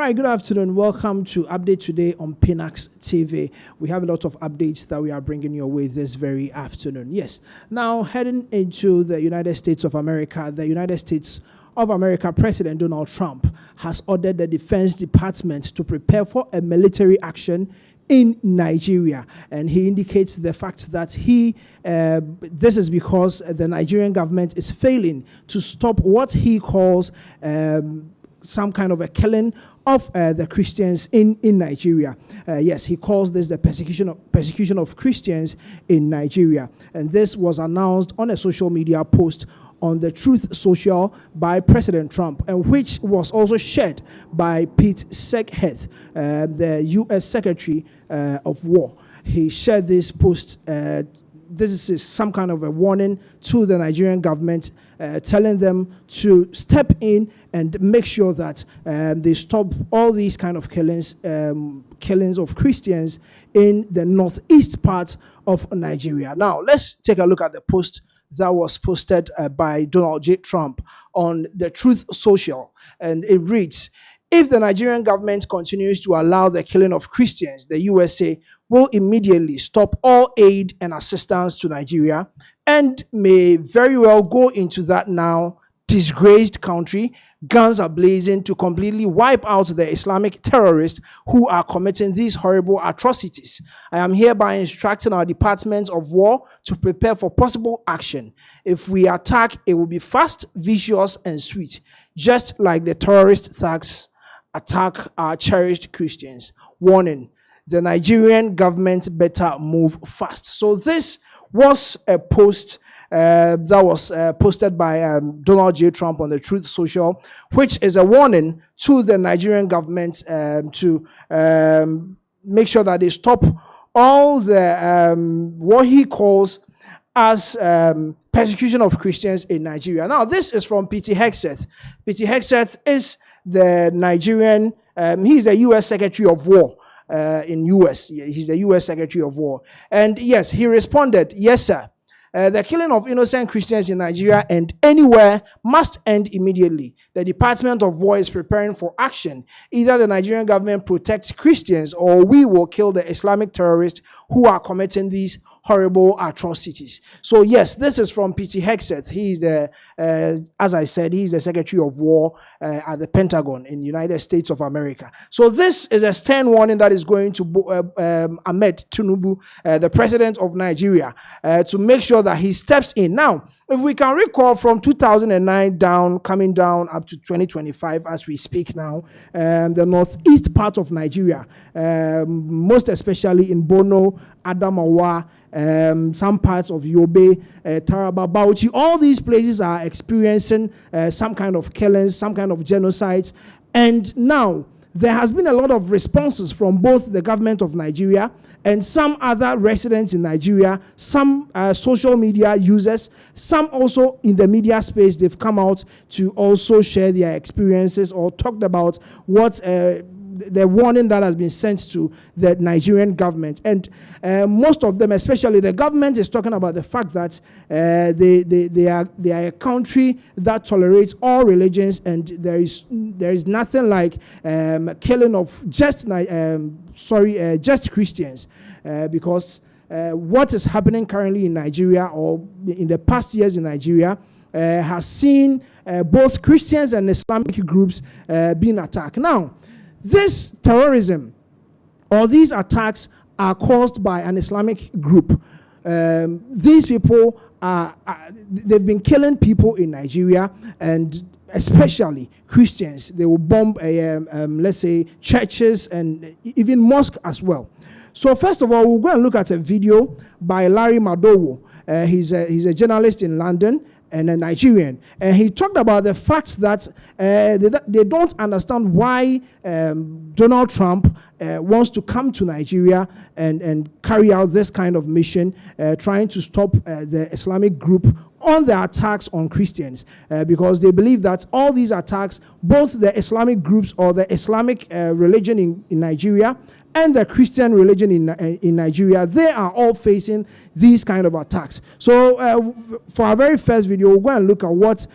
right, good afternoon. Welcome to Update Today on Pinaxtv. We have a lot of updates that we are bringing your way this very afternoon. Yes, now heading into the United States of America, the United States of America President Donald Trump has ordered the Defense Department to prepare for a military action in Nigeria, and he indicates the fact that this is because the Nigerian government is failing to stop what he calls some kind of a killing of the Christians in Nigeria. Yes, he calls this the persecution of Christians in Nigeria, and this was announced on a social media post on the Truth Social by President Trump, and which was also shared by Pete Hegseth, the U.S. Secretary of War. He shared this post. This is some kind of a warning to the Nigerian government, telling them to step in and make sure that they stop all these kind of killings of Christians in the northeast part of Nigeria. Now, let's take a look at the post that was posted by Donald J. Trump on the Truth Social, and it reads, "If the Nigerian government continues to allow the killing of Christians, the USA will immediately stop all aid and assistance to Nigeria and may very well go into that now disgraced country, guns are blazing, to completely wipe out the Islamic terrorists who are committing these horrible atrocities. I am hereby instructing our Department of War to prepare for possible action. If we attack, it will be fast, vicious, and sweet, just like the terrorist attack our cherished Christians. Warning, the Nigerian government better move fast." So this was a post that was posted by Donald J. Trump on the Truth Social, which is a warning to the Nigerian government to make sure that they stop all the what he calls as persecution of Christians in Nigeria. Now, this is from Pete Hegseth. Pete Hegseth is the Nigerian, he's the U.S. Secretary of War in U.S. He's the U.S. Secretary of War. And yes, he responded, "Yes, sir. The killing of innocent Christians in Nigeria and anywhere must end immediately. The Department of War is preparing for action. Either the Nigerian government protects Christians or we will kill the Islamic terrorists who are committing these horrible atrocities." So yes, this is from Pete Hegseth. He's the, as I said, he's the Secretary of War at the Pentagon in the United States of America. So this is a stern warning that is going to Ahmed Tinubu, the President of Nigeria, to make sure that he steps in. Now, if we can recall from 2009 coming down up to 2025 as we speak now, the northeast part of Nigeria, most especially in Borno, Adamawa, some parts of Yobe, Taraba, Bauchi, all these places are experiencing some kind of killings, some kind of genocides. And now there has been a lot of responses from both the government of Nigeria and some other residents in Nigeria, some social media users, some also in the media space. They've come out to also share their experiences or talked about what the warning that has been sent to the Nigerian government. And most of them, especially the government, is talking about the fact that they are a country that tolerates all religions, and there is nothing like killing of just Christians, because what is happening currently in Nigeria, or in the past years in Nigeria, has seen both Christians and Islamic groups being attacked. Now, this terrorism or these attacks are caused by an Islamic group. These people they've been killing people in Nigeria, and especially Christians. They will bomb, let's say, churches and even mosques as well. So first of all, we're going to look at a video by Larry Madowo. He's a journalist in London and a Nigerian, and he talked about the fact that they don't understand why Donald Trump wants to come to Nigeria and carry out this kind of mission, trying to stop the Islamic group on the attacks on Christians, because they believe that all these attacks, both the Islamic groups or the Islamic religion in Nigeria and the Christian religion in Nigeria, they are all facing these kind of attacks. So for our very first video, video, we'll go and look at what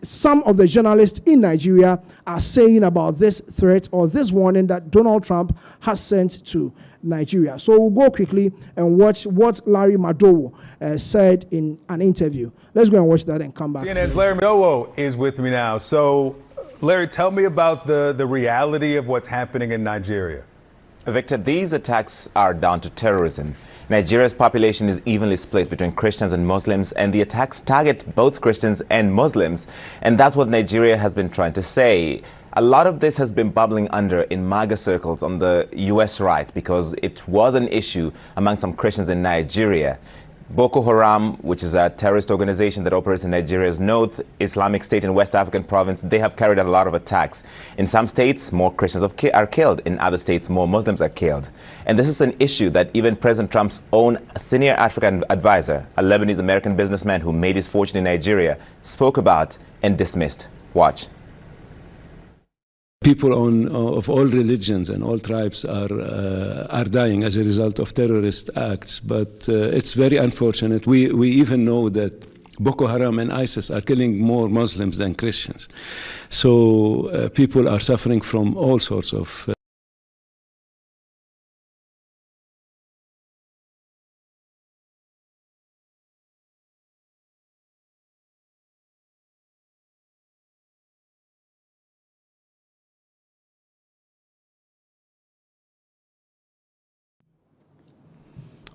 some of the journalists in Nigeria are saying about this threat or this warning that Donald Trump has sent to Nigeria. So we'll go quickly and watch what Larry Madowo said in an interview. Let's go and watch that and come back. CNN's Larry Madowo is with me now. So, Larry, tell me about the reality of what's happening in Nigeria. Victor, these attacks are down to terrorism. Nigeria's population is evenly split between Christians and Muslims, and the attacks target both Christians and Muslims. And that's what Nigeria has been trying to say. A lot of this has been bubbling under in MAGA circles on the U.S. right because it was an issue among some Christians in Nigeria. Boko Haram, which is a terrorist organization that operates in Nigeria's North Islamic State in West African province, they have carried out a lot of attacks. In some states, more Christians are killed. In other states, more Muslims are killed. And this is an issue that even President Trump's own senior African advisor, a Lebanese-American businessman who made his fortune in Nigeria, spoke about and dismissed. Watch. People of all religions and all tribes are dying as a result of terrorist acts, but it's very unfortunate. We even know that Boko Haram and ISIS are killing more Muslims than Christians. So people are suffering from all sorts of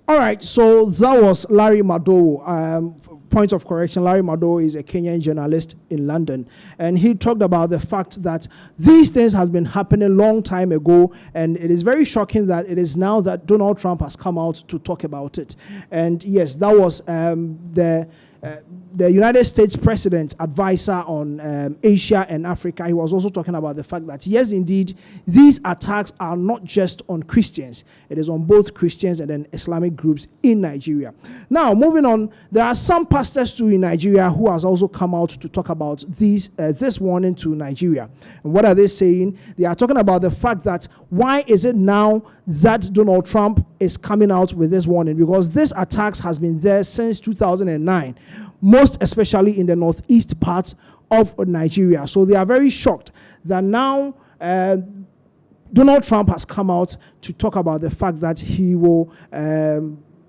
All right, so that was Larry Madowo. Point of correction, Larry Madowo is a Kenyan journalist in London, and he talked about the fact that these things has been happening a long time ago, and it is very shocking that it is now that Donald Trump has come out to talk about it. And yes, that was the United States President advisor on Asia and Africa. He was also talking about the fact that, yes, indeed, these attacks are not just on Christians. It is on both Christians and then Islamic groups in Nigeria. Now, moving on, there are some pastors too in Nigeria who has also come out to talk about this warning to Nigeria. And what are they saying? They are talking about the fact that why is it now that Donald Trump is coming out with this warning? Because this attacks has been there since 2009. Most especially in the northeast parts of Nigeria. So they are very shocked that now Donald Trump has come out to talk about the fact that he will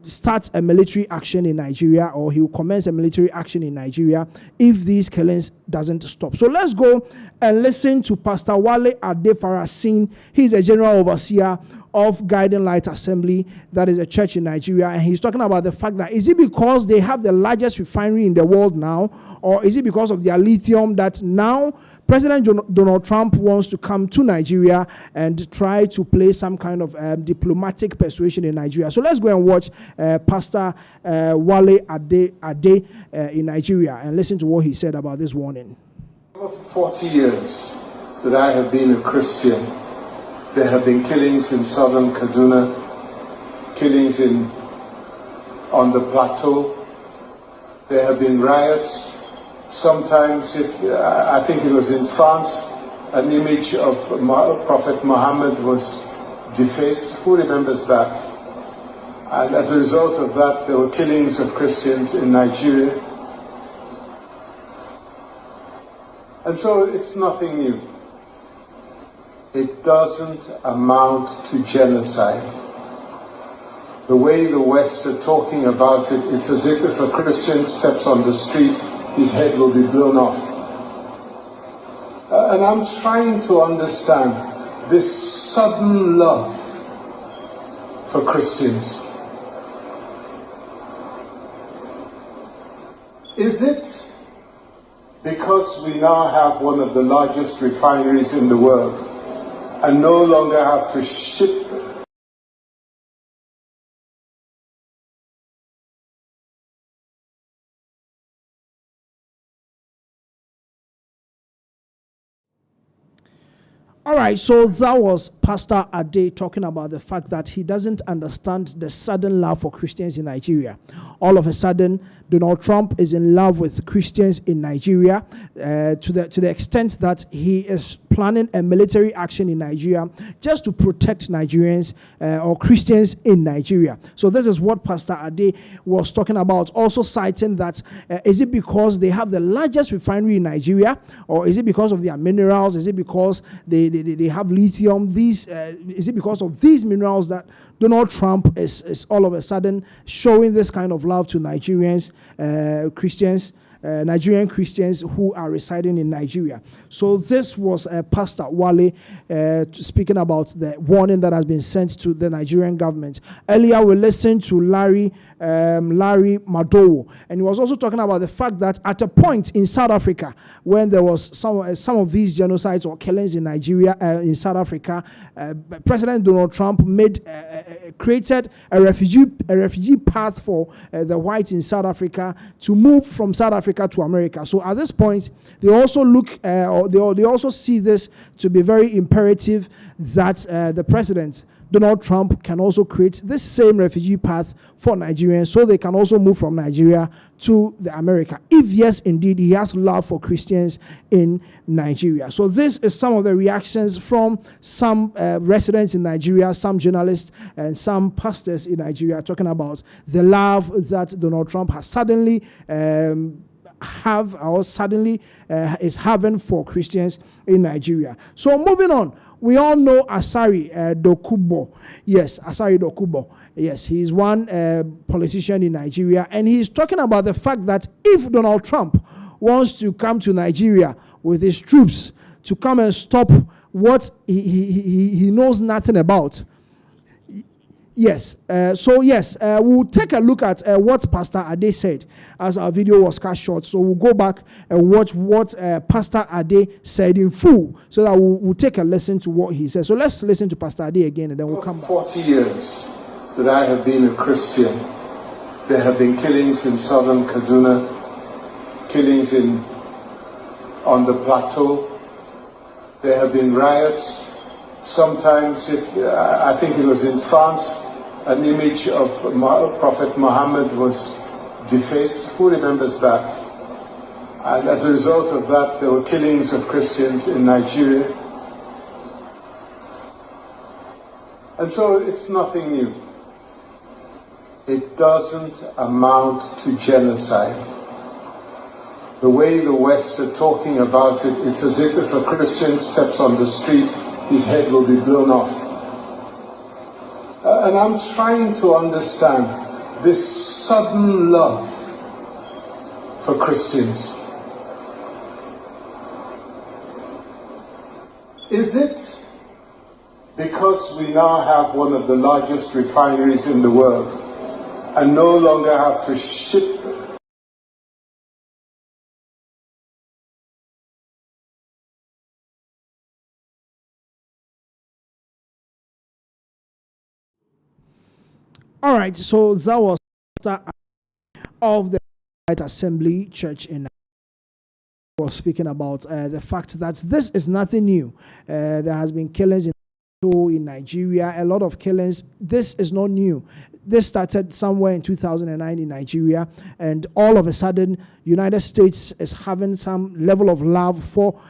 start a military action in Nigeria, or he will commence a military action in Nigeria if these killings doesn't stop. So let's go and listen to Pastor Wale Adefarasin. He's a general overseer of Guiding Light Assembly, that is a church in Nigeria, and he's talking about the fact that is it because they have the largest refinery in the world now, or is it because of their lithium that now President Donald Trump wants to come to Nigeria and try to play some kind of diplomatic persuasion in Nigeria? So let's go and watch Pastor Wale Ade in Nigeria and listen to what he said about this warning. For 40 years that I have been a Christian, there have been killings in southern Kaduna, killings on the plateau. There have been riots. Sometimes, I think it was in France, an image of Prophet Muhammad was defaced. Who remembers that? And as a result of that, there were killings of Christians in Nigeria. And so it's nothing new. It doesn't amount to genocide. The way the West are talking about it, it's as if a Christian steps on the street, his head will be blown off. And I'm trying to understand this sudden love for Christians. Is it because we now have one of the largest refineries in the world and no longer have to ship All right, so that was Pastor Ade talking about the fact that he doesn't understand the sudden love for Christians in Nigeria. all of a sudden, Donald Trump is in love with Christians in Nigeria to the extent that he is planning a military action in Nigeria just to protect Nigerians or Christians in Nigeria. So this is what Pastor Ade was talking about, also citing that is it because they have the largest refinery in Nigeria, or is it because of their minerals? Is it because they have lithium? Is it because of these minerals that Donald Trump is all of a sudden showing this kind of love to Nigerians, Christians, Nigerian Christians who are residing in Nigeria? So this was Pastor Wale speaking about the warning that has been sent to the Nigerian government. Earlier we listened to Larry Madowo, and he was also talking about the fact that at a point in South Africa, when there was some of these genocides or killings in Nigeria, in South Africa, President Donald Trump created a refugee path for the whites in South Africa to move from South Africa to America. So at this point, they also look, or they also see this to be very imperative that the president, Donald Trump, can also create this same refugee path for Nigerians so they can also move from Nigeria to America, if yes, indeed, he has love for Christians in Nigeria. So this is some of the reactions from some residents in Nigeria, some journalists, and some pastors in Nigeria talking about the love that Donald Trump has suddenly is having for Christians in Nigeria. So moving on, we all know Asari Dokubo. Yes, Asari Dokubo. Yes, he is one politician in Nigeria, and he's talking about the fact that if Donald Trump wants to come to Nigeria with his troops to come and stop what he knows nothing about. Yes, we'll take a look at what Pastor Ade said as our video was cut short. So we'll go back and watch what Pastor Ade said in full, so that we'll take a listen to what he said. So let's listen to Pastor Ade again, and then we'll come back. 40 years that I have been a Christian, there have been killings in southern Kaduna, killings on the plateau. There have been riots. Sometimes, I think it was in France, an image of Prophet Muhammad was defaced. Who remembers that? And as a result of that, there were killings of Christians in Nigeria. And so it's nothing new. It doesn't amount to genocide. The way the West are talking about it, it's as if a Christian steps on the street, his head will be blown off. And I'm trying to understand this sudden love for Christians. Is it because we now have one of the largest refineries in the world and no longer have to ship All right, so that was of the Assembly Church in was speaking about the fact that this is nothing new. There has been killings in Nigeria, a lot of killings. This is not new. This started somewhere in 2009 in Nigeria, and all of a sudden, United States is having some level of love for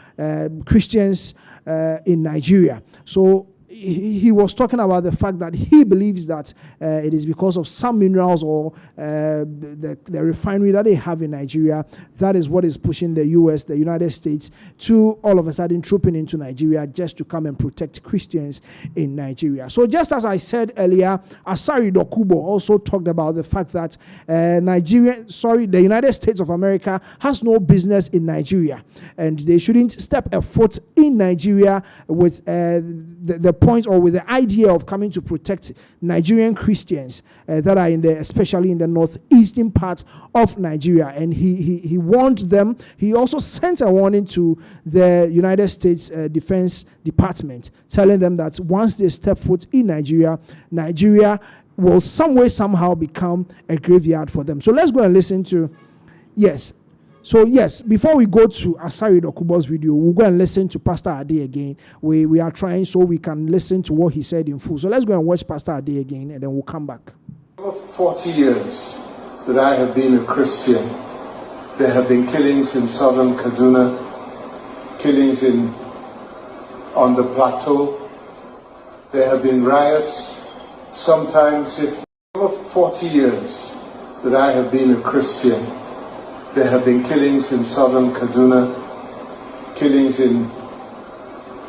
Christians in Nigeria. So he was talking about the fact that he believes that it is because of some minerals or the refinery that they have in Nigeria. That is what is pushing the U.S., the United States, to all of a sudden trooping into Nigeria just to come and protect Christians in Nigeria. So just as I said earlier, Asari Dokubo also talked about the fact that the United States of America has no business in Nigeria, and they shouldn't step a foot in Nigeria with the point or with the idea of coming to protect Nigerian Christians that are especially in the northeastern part of Nigeria. And he warned them. He also sent a warning to the United States Defense Department, telling them that once they step foot in Nigeria, Nigeria will some way, somehow become a graveyard for them. So let's go and listen to, before we go to Asari Dokubo's video, we'll go and listen to Pastor Ade again. We are trying so we can listen to what he said in full. So let's go and watch Pastor Ade again, and then we'll come back. For 40 years that I have been a Christian, there have been killings in southern Kaduna, killings on the plateau. There have been riots. Sometimes, if over 40 years that I have been a Christian, there have been killings in southern Kaduna, killings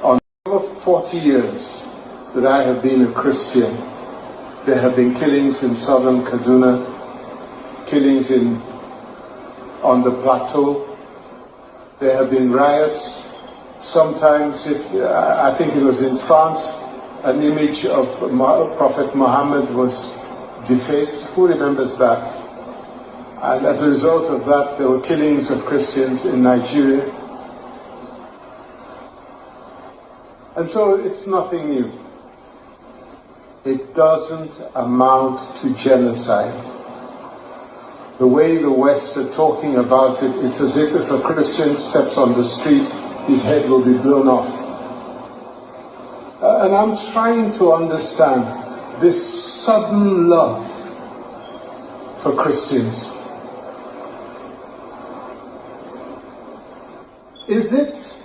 on over 40 years that I have been a Christian, there have been killings in southern Kaduna, killings on the plateau. There have been riots. Sometimes, I think it was in France, an image of Prophet Muhammad was defaced. Who remembers that? And as a result of that, there were killings of Christians in Nigeria. And so it's nothing new. It doesn't amount to genocide. The way the West are talking about it, it's as if a Christian steps on the street, his head will be blown off. And I'm trying to understand this sudden love for Christians. Is it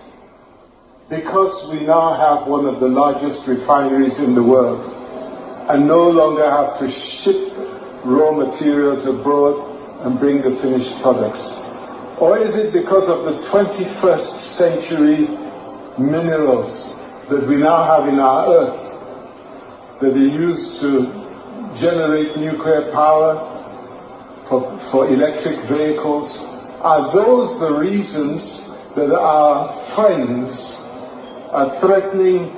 because we now have one of the largest refineries in the world and no longer have to ship raw materials abroad and bring the finished products? Or is it because of the 21st century minerals that we now have in our earth that are used to generate nuclear power for electric vehicles? Are those the reasons that our friends are threatening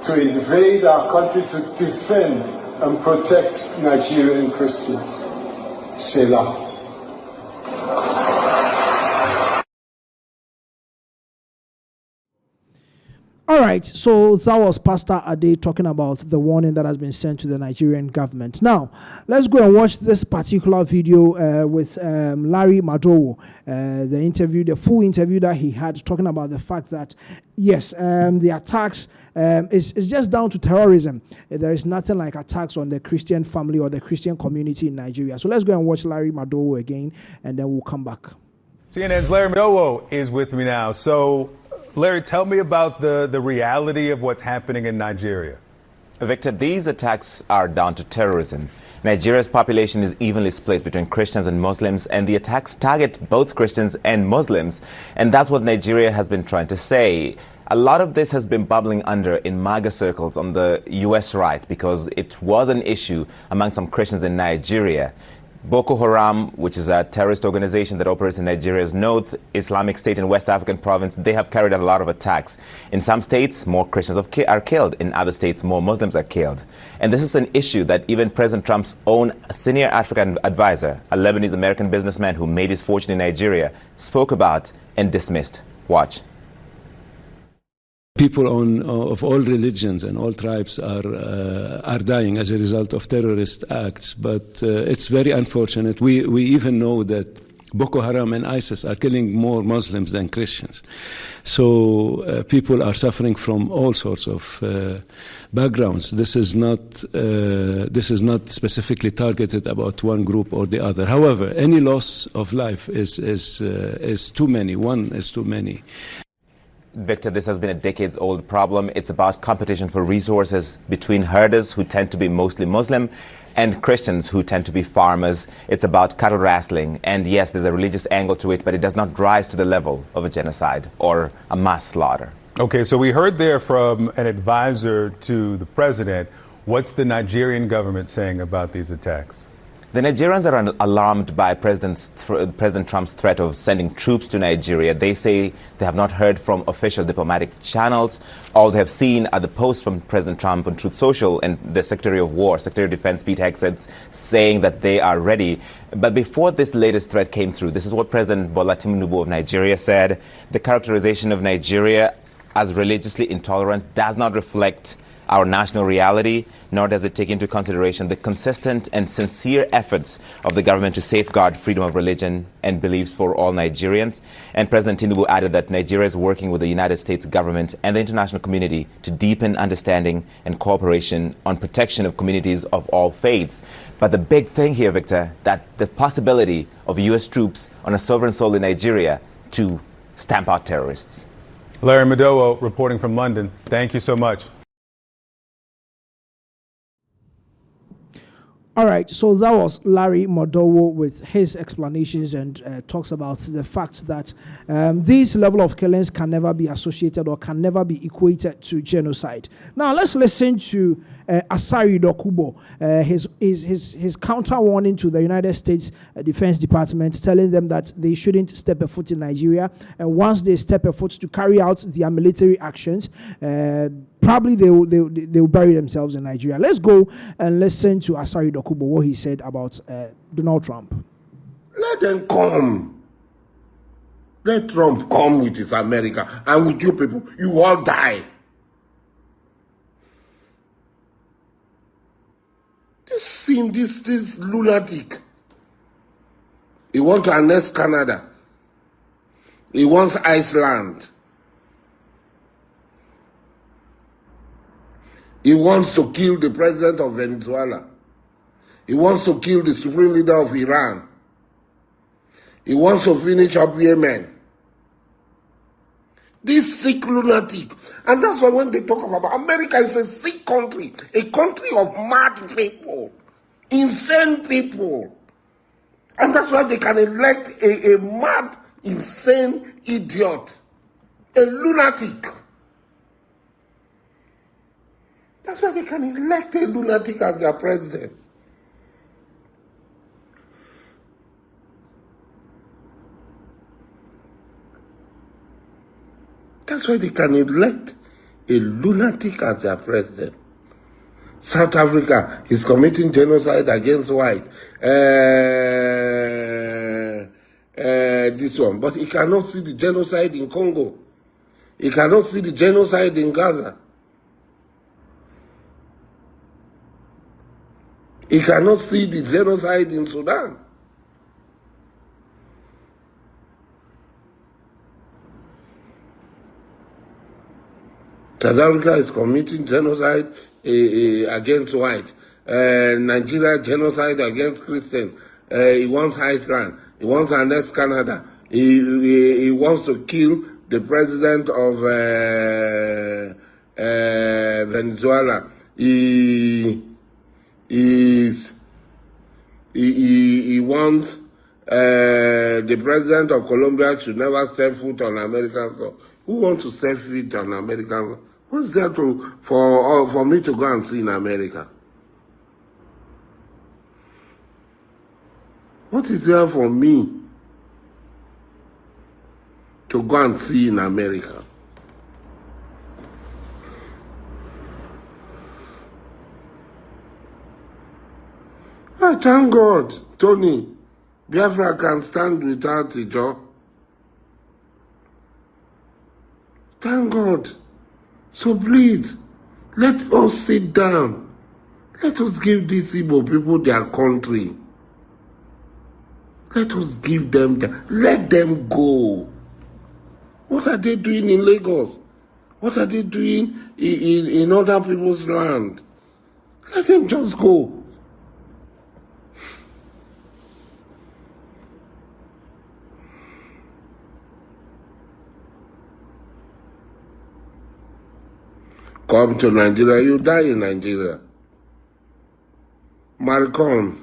to invade our country to defend and protect Nigerian Christians? Selah. All right, so that was Pastor Ade talking about the warning that has been sent to the Nigerian government. Now, let's go and watch this particular video with Larry Madowo, the full interview that he had, talking about the fact that, yes, the attacks is just down to terrorism. There is nothing like attacks on the Christian family or the Christian community in Nigeria. So let's go and watch Larry Madowo again, and then we'll come back. CNN's Larry Madowo is with me now. So, Larry, tell me about the reality of what's happening in Nigeria. Victor, these attacks are down to terrorism. Nigeria's population is evenly split between Christians and Muslims, and the attacks target both Christians and Muslims. And that's what Nigeria has been trying to say. A lot of this has been bubbling under in MAGA circles on the U.S. right because it was an issue among some Christians in Nigeria. Boko Haram, which is a terrorist organization that operates in Nigeria's North Islamic State and West African province, they have carried out a lot of attacks. In some states, more Christians are killed. In other states, more Muslims are killed. And this is an issue that even President Trump's own senior African advisor, a Lebanese-American businessman who made his fortune in Nigeria, spoke about and dismissed. Watch. People of all religions and all tribes are dying as a result of terrorist acts, but it's very unfortunate. We even know that Boko Haram and ISIS are killing more Muslims than Christians. So people are suffering from all sorts of backgrounds. This is not specifically targeted about one group or the other. However, any loss of life is too many. One is too many. Victor, this has been a decades-old problem. It's about competition for resources between herders, who tend to be mostly Muslim, and Christians, who tend to be farmers. It's about cattle wrestling. And yes, there's a religious angle to it, but it does not rise to the level of a genocide or a mass slaughter. Okay, so we heard there from an advisor to the president. What's the Nigerian government saying about these attacks? The Nigerians are alarmed by President Trump's threat of sending troops to Nigeria. They say they have not heard from official diplomatic channels. All they have seen are the posts from President Trump on Truth Social and the Secretary of War, Secretary of Defense Pete Hegseth, saying that they are ready. But before this latest threat came through, this is what President Bola Tinubu of Nigeria said. The characterization of Nigeria as religiously intolerant does not reflect our national reality, nor does it take into consideration the consistent and sincere efforts of the government to safeguard freedom of religion and beliefs for all Nigerians. And President Tinubu added that Nigeria is working with the United States government and the international community to deepen understanding and cooperation on protection of communities of all faiths. But the big thing here, Victor, that the possibility of U.S. troops on a sovereign soil in Nigeria to stamp out terrorists. Larry Madowo reporting from London. Thank you so much. All right, so that was Larry Madowo with his explanations and talks about the fact that this level of killings can never be associated or can never be equated to genocide. Now, let's listen to Asari Dokubo, his counter warning to the United States Defense Department, telling them that they shouldn't step a foot in Nigeria. And once they step a foot to carry out their military actions, probably they will bury themselves in Nigeria. Let's go and listen to Asari Dokubo, what he said about Donald Trump. Let them come. Let Trump come with his America, and with you people, you all die. This lunatic. He wants to annex Canada. He wants Iceland. He wants to kill the president of Venezuela. He wants to kill the supreme leader of Iran. He wants to finish up Yemen. This sick lunatic. And that's why when they talk about America is a sick country, a country of mad people, insane people. And that's why they can elect a mad, insane idiot, a lunatic. That's why they can elect a lunatic as their president. That's why they can elect a lunatic as their president. South Africa is committing genocide against white. This one. But he cannot see the genocide in Congo. He cannot see the genocide in Gaza. He cannot see the genocide in Sudan. South Africa is committing genocide against white. Nigeria genocide against Christian. He wants Iceland. He wants to annex Canada. He wants to kill the president of Venezuela. He wants the president of Colombia to never step foot on American soil. Who wants to step foot on American soil? What's there for me to go and see in America? What is there for me to go and see in America? I thank God, Tony, Biafra can stand without a job. Thank God. So please, let us sit down. Let us give these Igbo people their country. Let us give them let them go. What are they doing in Lagos? What are they doing in other people's land? Let them just go. Come to Nigeria, you die in Nigeria. Maricon,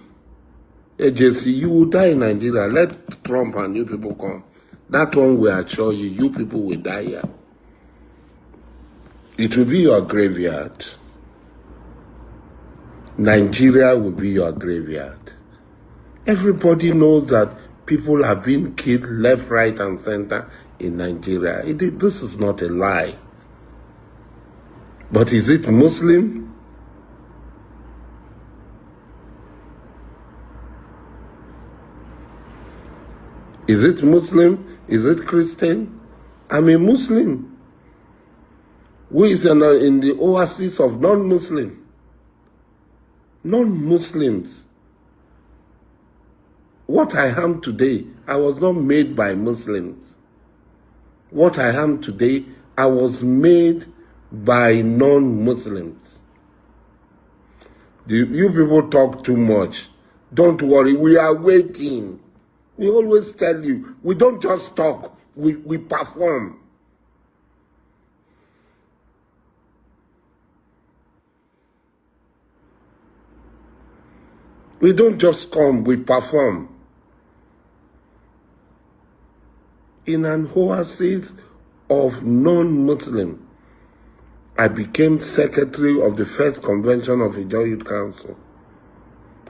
agency, you will die in Nigeria. Let Trump and you people come. That one will assure you, you people will die here. It will be your graveyard. Nigeria will be your graveyard. Everybody knows that people are being killed left, right, and center in Nigeria. This is not a lie. But is it Muslim? Is it Muslim? Is it Christian? I'm a Muslim. who is in the oasis of non-Muslims. Non-Muslims. What I am today, I was not made by Muslims. What I am today, I was made by non-Muslims. You people talk too much. Don't worry, we are waiting. We always tell you, we don't just talk, we perform. We don't just come, we perform. In an oasis of non-Muslim, I became secretary of the first convention of Ijaw Youth Council,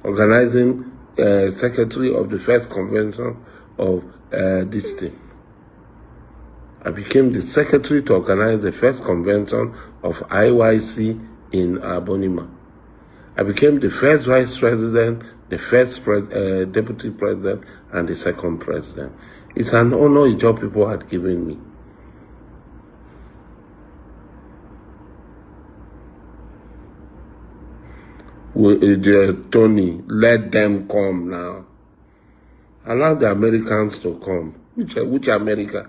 organizing secretary of the first convention of this thing. I became the secretary to organize the first convention of IYC in Abonima. I became the first vice president, the first deputy president, and the second president. It's an honor Ijaw people had given me. Tony, let them come now. Allow the Americans to come. Which America?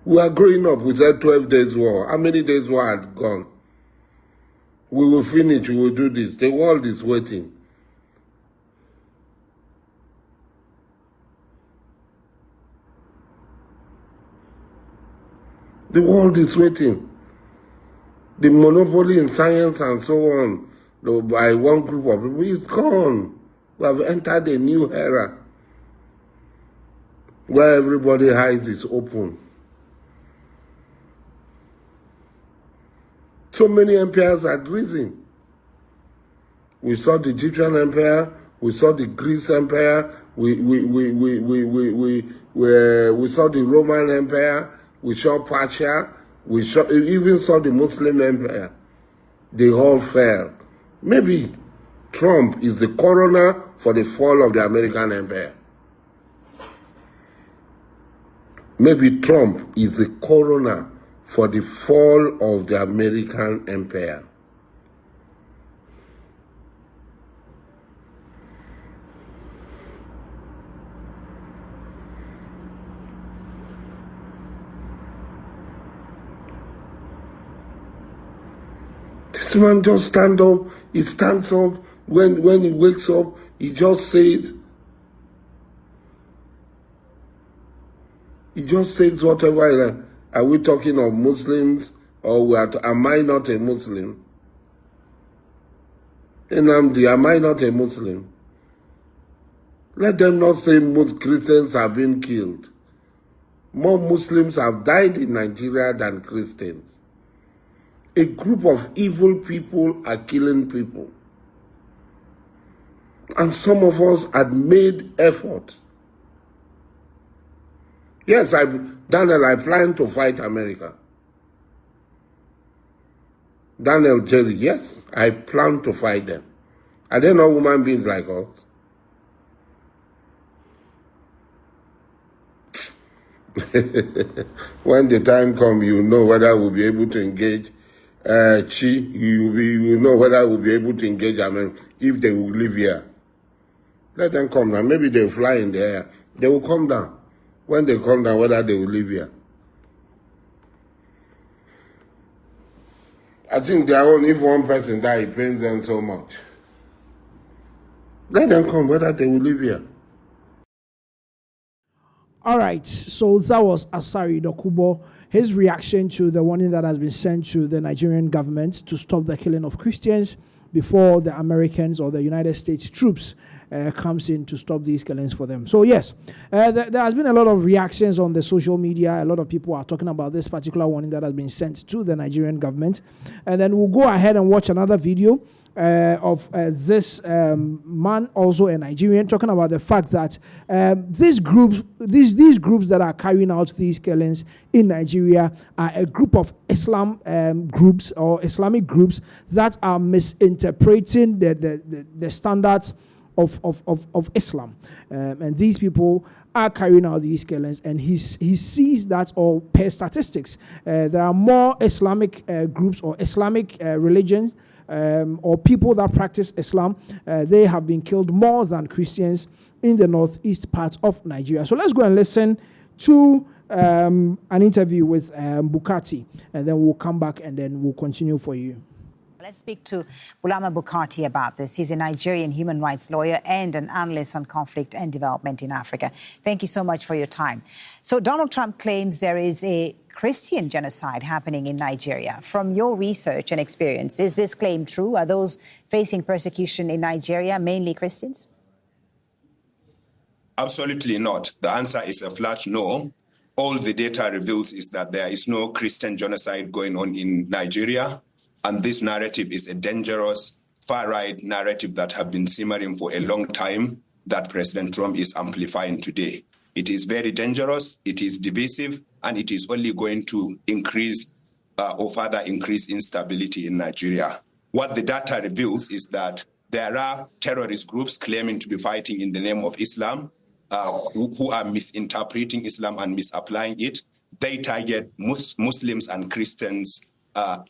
We are growing up. We said 12 days war. How many days war had gone? We will finish. We will do this. The world is waiting. The world is waiting. The monopoly in science and so on by one group of people is gone. We have entered a new era where everybody's eyes is open. So many empires had risen. We saw the Egyptian empire, we saw the Greece empire, we saw the Roman empire, we saw Persia, we even saw the Muslim empire. They all fell. Maybe Trump is the coroner for the fall of the American empire. Maybe Trump is the coroner for the fall of the American empire. This man just stands up, he stands up, when he wakes up, he just says whatever. Are we talking of Muslims or am I not a Muslim? Nnamdi, am I not a Muslim? Let them not say most Christians have been killed. More Muslims have died in Nigeria than Christians. A group of evil people are killing people. And some of us had made effort. Yes, Daniel, I plan to fight America. Daniel, Jerry, yes, I plan to fight them. Are they not human beings like us? When the time comes, you know whether we'll be able to engage you know whether we'll be able to engage America if they will live here. Let them come down. Maybe they'll fly in the air. They will come down. When they come down, whether they will live here. I think their own, if one person dies, it pains them so much. Let them come, whether they will live here. All right, so that was Asari Dokubo. His reaction to the warning that has been sent to the Nigerian government to stop the killing of Christians before the Americans or the United States troops comes in to stop these killings for them. So yes, there has been a lot of reactions on the social media. A lot of people are talking about this particular warning that has been sent to the Nigerian government. And then we'll go ahead and watch another video of this man, also a Nigerian, talking about the fact that these groups that are carrying out these killings in Nigeria are a group of Islam groups or Islamic groups that are misinterpreting the standards of Islam. And these people are carrying out these killings, and he sees that, or per statistics, there are more Islamic groups or Islamic religions or people that practice Islam. They have been killed more than Christians in the northeast part of Nigeria. So let's go and listen to an interview with Bukati, and then we'll come back and then we'll continue for you. Let's speak to B0mb Bukati about this. He's a Nigerian human rights lawyer and an analyst on conflict and development in Africa. Thank you so much for your time. So Donald Trump claims there is a Christian genocide happening in Nigeria. From your research and experience, is this claim true? Are those facing persecution in Nigeria mainly Christians? Absolutely not. The answer is a flat no. All the data reveals is that there is no Christian genocide going on in Nigeria. And this narrative is a dangerous, far-right narrative that has been simmering for a long time that President Trump is amplifying today. It is very dangerous, it is divisive, and it is only going to increase or further increase instability in Nigeria. What the data reveals is that there are terrorist groups claiming to be fighting in the name of Islam, who are misinterpreting Islam and misapplying it. They target Muslims and Christians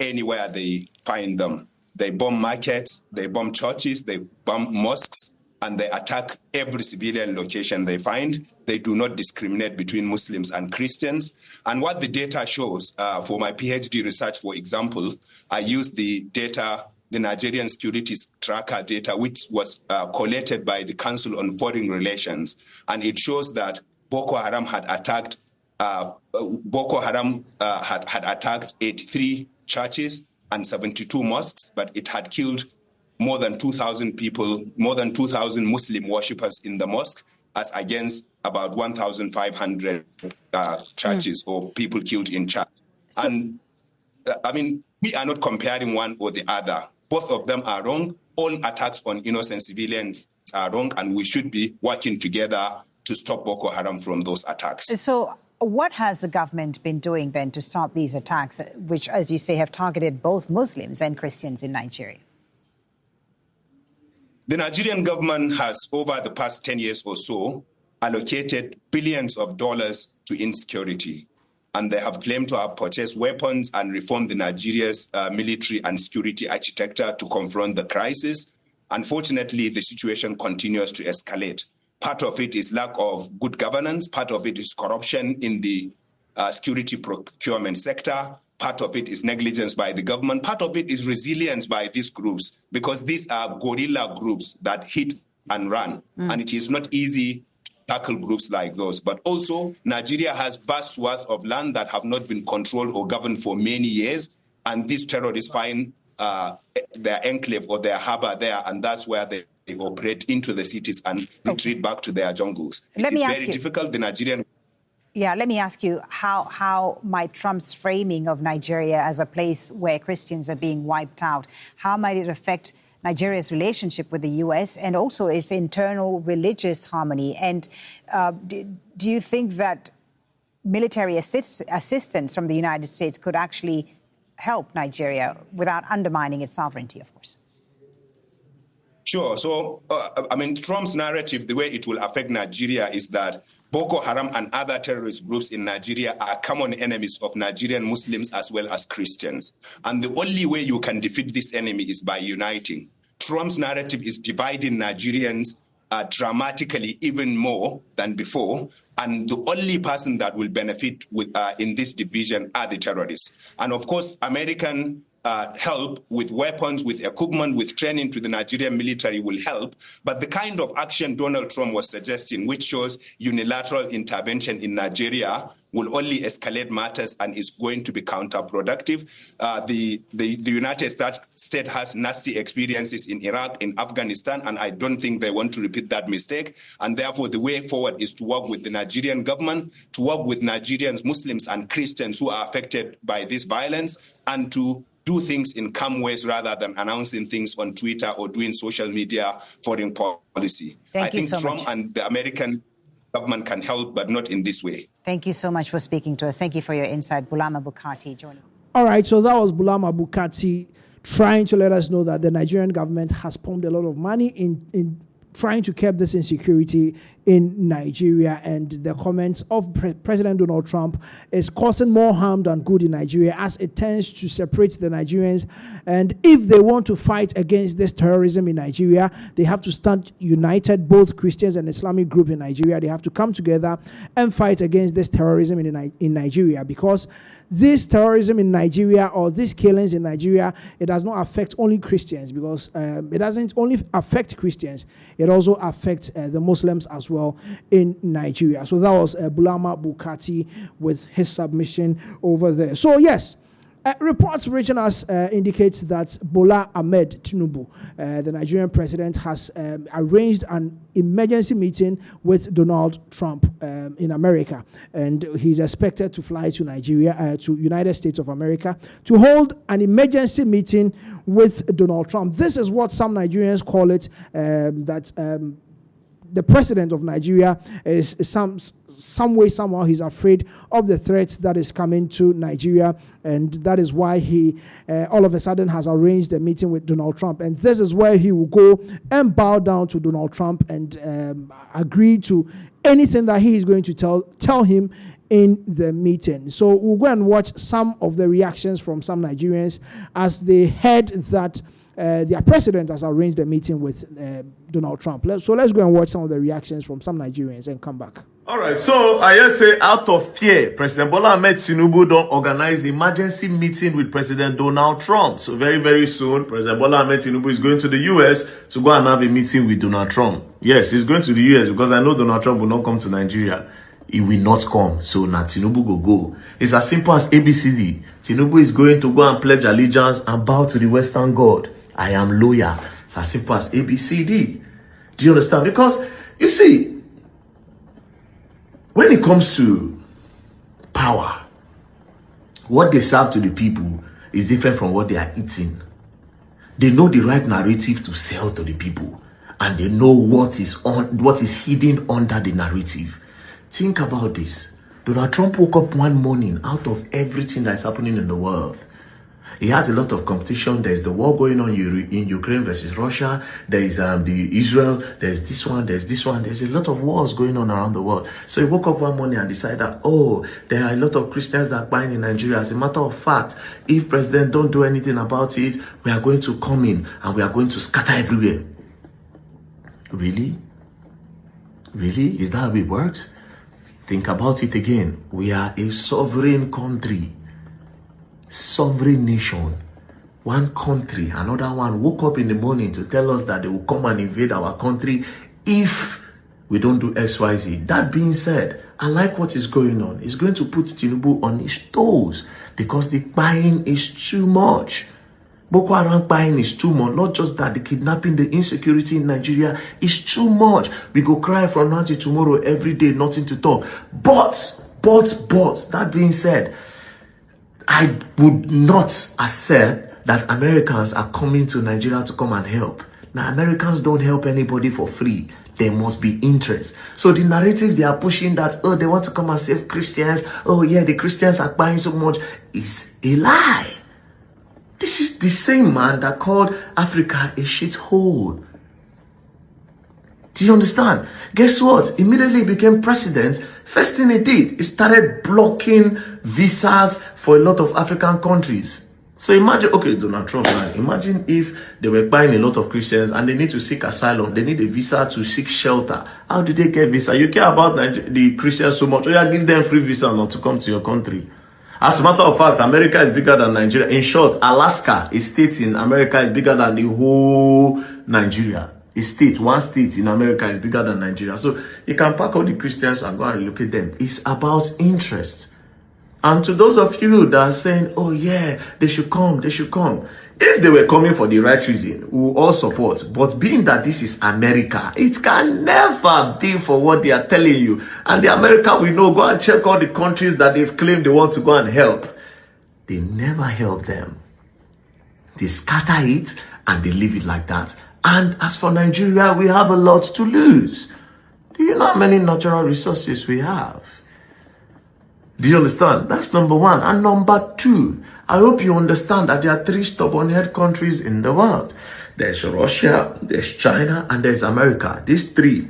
anywhere they find them. They bomb markets, they bomb churches, they bomb mosques, and they attack every civilian location they find. They do not discriminate between Muslims and Christians. And what the data shows, for my PhD research, for example, I used the data, the Nigerian Securities Tracker data, which was collated by the Council on Foreign Relations. And it shows that Boko Haram had attacked had attacked 83 churches and 72 mosques, but it had killed more than 2,000 people, more than 2,000 Muslim worshippers in the mosque, as against about 1,500 churches or people killed in church. And I mean, we are not comparing one or the other. Both of them are wrong. All attacks on innocent civilians are wrong, and we should be working together to stop Boko Haram from those attacks. So what has the government been doing then to stop these attacks, which, as you say, have targeted both Muslims and Christians in Nigeria? The Nigerian government has, over the past 10 years or so, allocated billions of dollars to insecurity. And they have claimed to have purchased weapons and reformed the Nigeria's military and security architecture to confront the crisis. Unfortunately, the situation continues to escalate. Part of it is lack of good governance. Part of it is corruption in the security procurement sector. Part of it is negligence by the government. Part of it is resilience by these groups, because these are guerrilla groups that hit and run. And it is not easy to tackle groups like those. But also, Nigeria has vast swaths of land that have not been controlled or governed for many years. And these terrorists find their enclave or their harbor there, and that's where they operate into the cities and retreat back to their jungles. It is very difficult. The Nigerian... Yeah, let me ask you, how might Trump's framing of Nigeria as a place where Christians are being wiped out, how might it affect Nigeria's relationship with the U.S. and also its internal religious harmony? And do you think that military assistance from the United States could actually help Nigeria without undermining its sovereignty, of course? Sure. So, I mean, Trump's narrative, the way it will affect Nigeria is that Boko Haram and other terrorist groups in Nigeria are common enemies of Nigerian Muslims as well as Christians. And the only way you can defeat this enemy is by uniting. Trump's narrative is dividing Nigerians dramatically, even more than before. And the only person that will benefit in this division are the terrorists. And of course, American help with weapons, with equipment, with training to the Nigerian military will help. But the kind of action Donald Trump was suggesting, which shows unilateral intervention in Nigeria, will only escalate matters and is going to be counterproductive. The United States has nasty experiences in Iraq, in Afghanistan, and I don't think they want to repeat that mistake. And therefore, the way forward is to work with the Nigerian government, to work with Nigerians, Muslims, and Christians who are affected by this violence, and to do things in calm ways rather than announcing things on Twitter or doing social media foreign policy. I think Trump and the American government can help, but not in this way. Thank you so much for speaking to us. Thank you for your insight. B0mb Bukati joining. All right, so that was B0mb Bukati trying to let us know that the Nigerian government has pumped a lot of money in trying to curb this insecurity in Nigeria, and the comments of President Donald Trump is causing more harm than good in Nigeria, as it tends to separate the Nigerians. And if they want to fight against this terrorism in Nigeria, they have to stand united, both Christians and Islamic groups in Nigeria. They have to come together and fight against this terrorism in Nigeria, because this terrorism in Nigeria, or these killings in Nigeria, it does not affect only Christians, because it doesn't only affect Christians, it also affects the Muslims as well in Nigeria. So that was Bulama Bukati with his submission over there. So yes, reports reaching us indicates that Bola Ahmed Tinubu, the Nigerian president, has arranged an emergency meeting with Donald Trump in America, and he's expected to fly to Nigeria, to United States of America, to hold an emergency meeting with Donald Trump. This is what some Nigerians call it, that the president of Nigeria is some way, somehow, he's afraid of the threats that is coming to Nigeria, and that is why he all of a sudden has arranged a meeting with Donald Trump. And this is where he will go and bow down to Donald Trump and agree to anything that he is going to tell him in the meeting. So we'll go and watch some of the reactions from some Nigerians as they heard that their president has arranged a meeting with Donald Trump. So let's go and watch some of the reactions from some Nigerians and come back. All right, so I just say, out of fear, President Bola Ahmed Tinubu don't organize emergency meeting with President Donald Trump. So very, very soon, President Bola Ahmed Tinubu is going to the U.S. to go and have a meeting with Donald Trump. Yes, he's going to the U.S. because I know Donald Trump will not come to Nigeria. He will not come. So now Tinubu will go. It's as simple as ABCD. Tinubu is going to go and pledge allegiance and bow to the Western God. I am loyal. It's as simple as ABCD. Do you understand? Because, you see, when it comes to power, what they serve to the people is different from what they are eating. They know the right narrative to sell to the people, and they know what is hidden under the narrative. Think about this. Donald Trump woke up one morning out of everything that is happening in the world. He has a lot of competition. There's the war going on in Ukraine versus Russia. There is the Israel. There's this one. There's this one. There's a lot of wars going on around the world. So he woke up one morning and decided that, oh, there are a lot of Christians that are buying in Nigeria. As a matter of fact, if president don't do anything about it, we are going to come in and we are going to scatter everywhere. Really? Really? Is that how it works? Think about it again. We are a sovereign country. Sovereign nation. One country, another one woke up in the morning to tell us that they will come and invade our country if we don't do XYZ. That being said, I like what is going on. It's going to put Tinubu on his toes because the buying is too much. Boko Haram buying is too much. Not just that, the kidnapping, the insecurity in Nigeria is too much. We go cry from now till tomorrow every day, nothing to talk. But, that being said, I would not accept that Americans are coming to Nigeria to come and help. Now, Americans don't help anybody for free. There must be interest. So the narrative they are pushing that, oh, they want to come and save Christians. Oh, yeah, the Christians are buying so much is a lie. This is the same man that called Africa a shithole. Do you understand? Guess what? Immediately he became president. First thing he did, he started blocking visas for a lot of African countries. So imagine, okay, Donald Trump, man, imagine if they were buying a lot of Christians and they need to seek asylum. They need a visa to seek shelter. How do they get visa? You care about the Christians so much. Oh, yeah, give them free visa not to come to your country. As a matter of fact, America is bigger than Nigeria. In short, Alaska, a state in America, is bigger than the whole Nigeria. One state in America is bigger than Nigeria. So you can pack all the Christians and go and look at them. It's about interest. And to those of you that are saying, oh yeah, they should come. If they were coming for the right reason, we will all support. But being that this is America, it can never be for what they are telling you. And the America we know, go and check all the countries that they've claimed they want to go and help. They never help them. They scatter it and they leave it like that. And as for Nigeria, we have a lot to lose. Do you know how many natural resources we have? Do you understand? That's number one. And number two, I hope you understand that there are three stubborn-head countries in the world. There's Russia, there's China, and there's America. These three,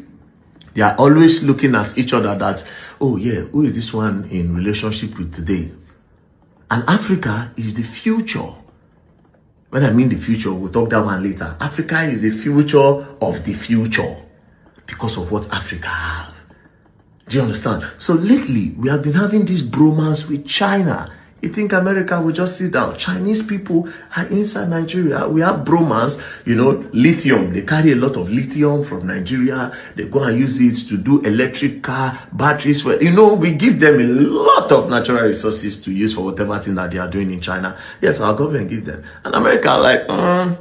they are always looking at each other that, oh yeah, who is this one in relationship with today? And Africa is the future. When I mean the future, we'll talk that one later. Africa is the future of the future because of what Africa have. Do you understand? So lately, we have been having this bromance with China. You think America will just sit down? Chinese people are inside Nigeria. We have bromance, you know, lithium. They carry a lot of lithium from Nigeria. They go and use it to do electric car, batteries. You know, we give them a lot of natural resources to use for whatever thing that they are doing in China. Yes, our government gives them. And America are like,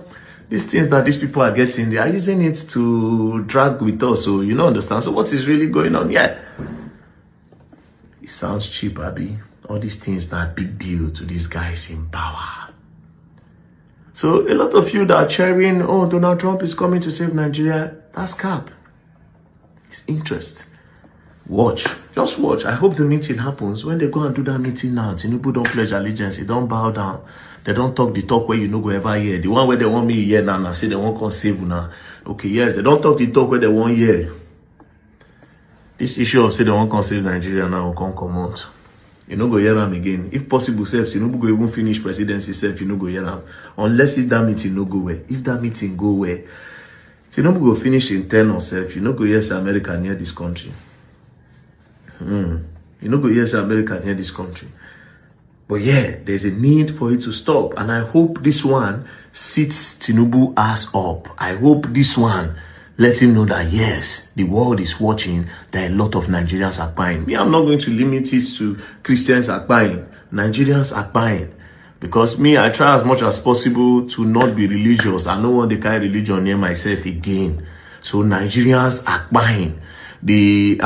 these things that these people are getting, they are using it to drag with us. So, you don't understand. So what is really going on? Yeah. It sounds cheap, Abby. All these things are a big deal to these guys in power. So a lot of you that are cheering, oh, Donald Trump is coming to save Nigeria, that's cap. It's interest. Watch. Just watch. I hope the meeting happens. When they go and do that meeting now, Tinubu don't pledge allegiance. They don't bow down. They don't talk the talk where you no go ever hear. The one where they want me hear now, and say they won't come save now. Okay, yes, they don't talk the talk where they want hear. This issue of say they won't come save Nigeria now will come out. You no go hear them again. If possible, self, you no go even finish presidency self, you no go hear them. Unless if that meeting no go well. If that meeting go well, you no go finish in 10 or self, you no go hear say America near this country. You no go hear say America near this country. But yeah, there's a need for it to stop. And I hope this one sits Tinubu ass up. I hope this one let him know that yes, the world is watching, that a lot of Nigerians are buying. Me, I'm not going to limit it to Christians are buying. Nigerians are buying. Because me, I try as much as possible to not be religious. I don't want the kind of religion near myself again. So Nigerians are buying. The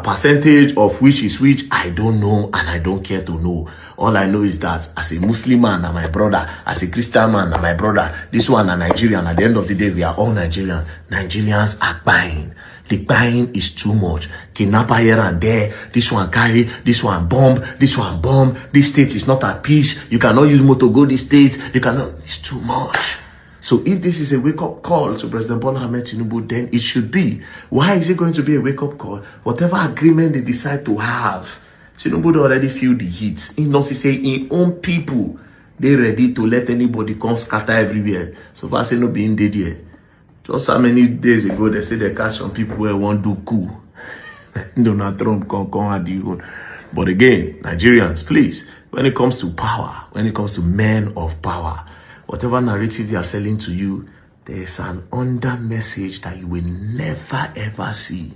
percentage of which is which, I don't know and I don't care to know. All I know is that as a Muslim man and my brother, as a Christian man and my brother, this one are Nigerian. At the end of the day, we are all Nigerian. Nigerians are buying. The buying is too much. Kidnapper here and there. This one carry, this one bomb, this one bomb. This state is not at peace. You cannot use motor go this state. You cannot. It's too much. So if this is a wake-up call to President Bola Ahmed Tinubu, then it should be. Why is it going to be a wake-up call? Whatever agreement they decide to have, Tinubu already feel the heat. He knows he say in own people, they ready to let anybody come scatter everywhere. So far, say no being dead here. Just how many days ago, they say they catch some people who want to do coup. Donald Trump come at you. But again, Nigerians, please, when it comes to power, when it comes to men of power, whatever narrative they are selling to you, there is an under message that you will never ever see.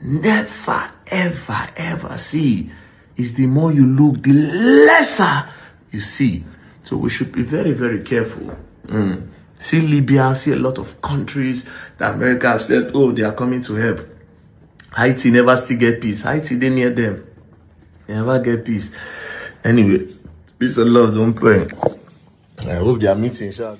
Never ever ever see. Is the more you look, the lesser you see. So we should be very, very careful. See Libya, see a lot of countries that America have said, oh, they are coming to help. Haiti never still get peace. Haiti, they near them. They never get peace. Anyways, peace and love, don't pray. I hope they are meeting, Shad.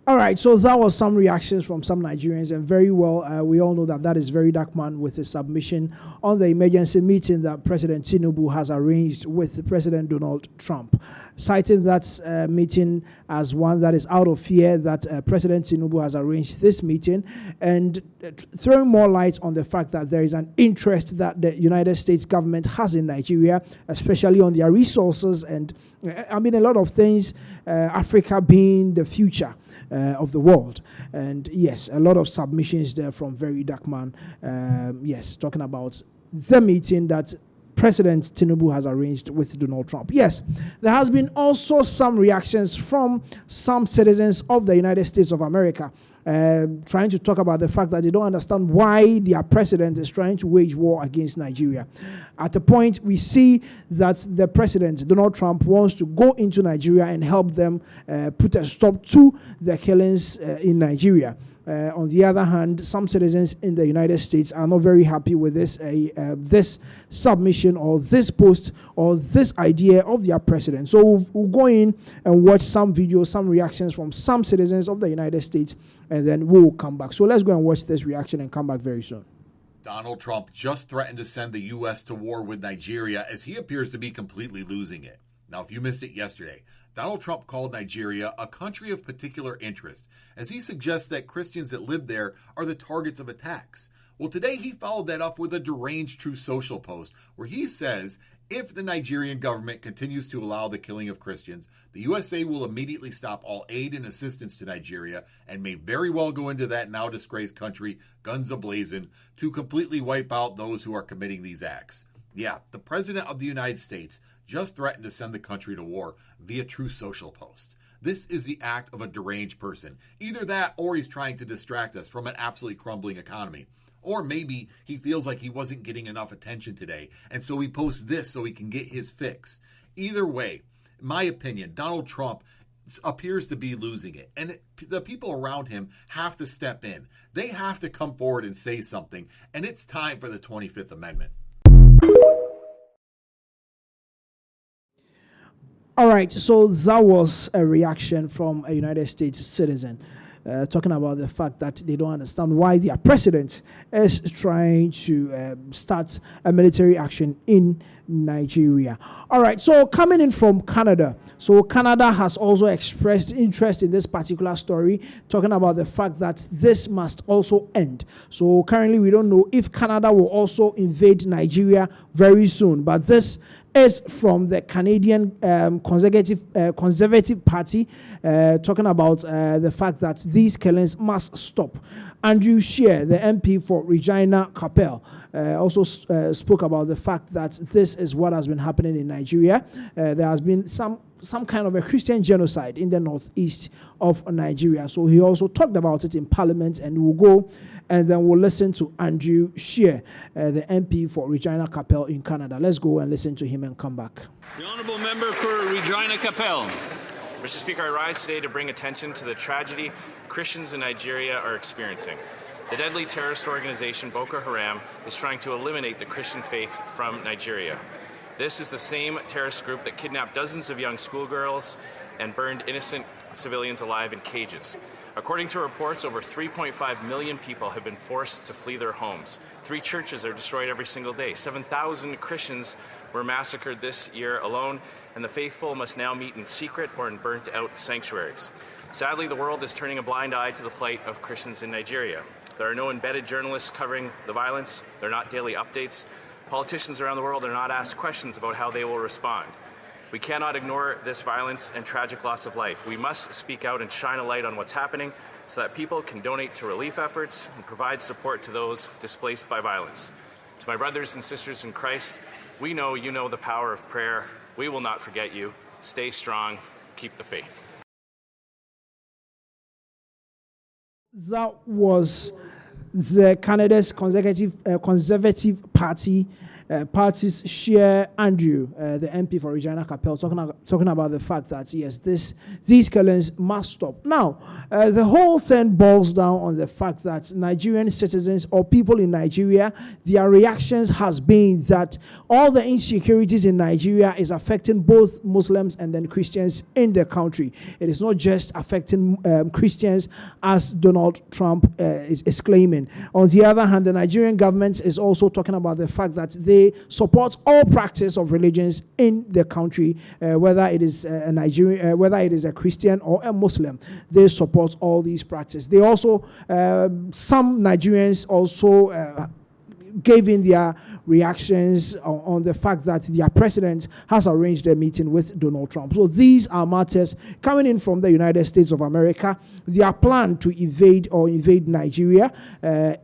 All right, so that was some reactions from some Nigerians, and very well, we all know that is very dark man with his submission on the emergency meeting that President Tinubu has arranged with President Donald Trump, citing that meeting as one that is out of fear that President Tinubu has arranged this meeting, and throwing more light on the fact that there is an interest that the United States government has in Nigeria, especially on their resources, and I mean a lot of things, Africa being the future of the world. And yes, a lot of submissions there from very dark man. Yes, talking about the meeting that President Tinubu has arranged with Donald Trump. Yes, there has been also some reactions from some citizens of the United States of America, trying to talk about the fact that they don't understand why their president is trying to wage war against Nigeria. At a point, we see that the president, Donald Trump, wants to go into Nigeria and help them put a stop to the killings in Nigeria. On the other hand, some citizens in the United States are not very happy with this this submission or this post or this idea of their president. So we'll go in and watch some videos, some reactions from some citizens of the United States, and then we'll come back. So let's go and watch this reaction and come back very soon. Donald Trump just threatened to send the U.S. to war with Nigeria as he appears to be completely losing it. Now, if you missed it yesterday, Donald Trump called Nigeria a country of particular interest as he suggests that Christians that live there are the targets of attacks. Well, today he followed that up with a deranged Truth Social post where he says if the Nigerian government continues to allow the killing of Christians, the USA will immediately stop all aid and assistance to Nigeria and may very well go into that now disgraced country, guns ablazing, to completely wipe out those who are committing these acts. Yeah, the President of the United States just threatened to send the country to war via Truth Social post. This is the act of a deranged person. Either that or he's trying to distract us from an absolutely crumbling economy. Or maybe he feels like he wasn't getting enough attention today, and so he posts this so he can get his fix. Either way, in my opinion, Donald Trump appears to be losing it, and the people around him have to step in. They have to come forward and say something, and it's time for the 25th Amendment. All right, so that was a reaction from a United States citizen. Talking about the fact that they don't understand why their president is trying to start a military action in Nigeria. All right, so coming in from Canada. So Canada has also expressed interest in this particular story, talking about the fact that this must also end. So currently we don't know if Canada will also invade Nigeria very soon, but this is from the Canadian Conservative Party, talking about the fact that these killings must stop. Andrew Scheer, the MP for Regina Capel, also spoke about the fact that this is what has been happening in Nigeria. There has been some kind of a Christian genocide in the northeast of Nigeria. So he also talked about it in Parliament, and we'll go and then we'll listen to Andrew Scheer, the MP for Regina Capel in Canada. Let's go and listen to him and come back. The Honourable Member for Regina Capel. Mr. Speaker, I rise today to bring attention to the tragedy Christians in Nigeria are experiencing. The deadly terrorist organization Boko Haram is trying to eliminate the Christian faith from Nigeria. This is the same terrorist group that kidnapped dozens of young schoolgirls and burned innocent civilians alive in cages. According to reports, over 3.5 million people have been forced to flee their homes. 3 churches are destroyed every single day. 7,000 Christians were massacred this year alone, and the faithful must now meet in secret or in burnt-out sanctuaries. Sadly, the world is turning a blind eye to the plight of Christians in Nigeria. There are no embedded journalists covering the violence. There are not daily updates. Politicians around the world are not asked questions about how they will respond. We cannot ignore this violence and tragic loss of life. We must speak out and shine a light on what's happening so that people can donate to relief efforts and provide support to those displaced by violence. To my brothers and sisters in Christ, we know you know the power of prayer. We will not forget you. Stay strong. Keep the faith. That was the Canada's Conservative Party party's Scheer Andrew, the MP for Regina Capel, talking about the fact that yes, these killings must stop. Now, the whole thing boils down on the fact that Nigerian citizens or people in Nigeria, their reactions has been that all the insecurities in Nigeria is affecting both Muslims and then Christians in the country. It is not just affecting Christians as Donald Trump is claiming. On the other hand, the Nigerian government is also talking about the fact that they support all practice of religions in the country, whether it is a Nigerian, whether it is a Christian or a Muslim. They support all these practices. They also, some Nigerians also gave in their reactions on the fact that their president has arranged a meeting with Donald Trump. So these are matters coming in from the United States of America. Their plan to invade Nigeria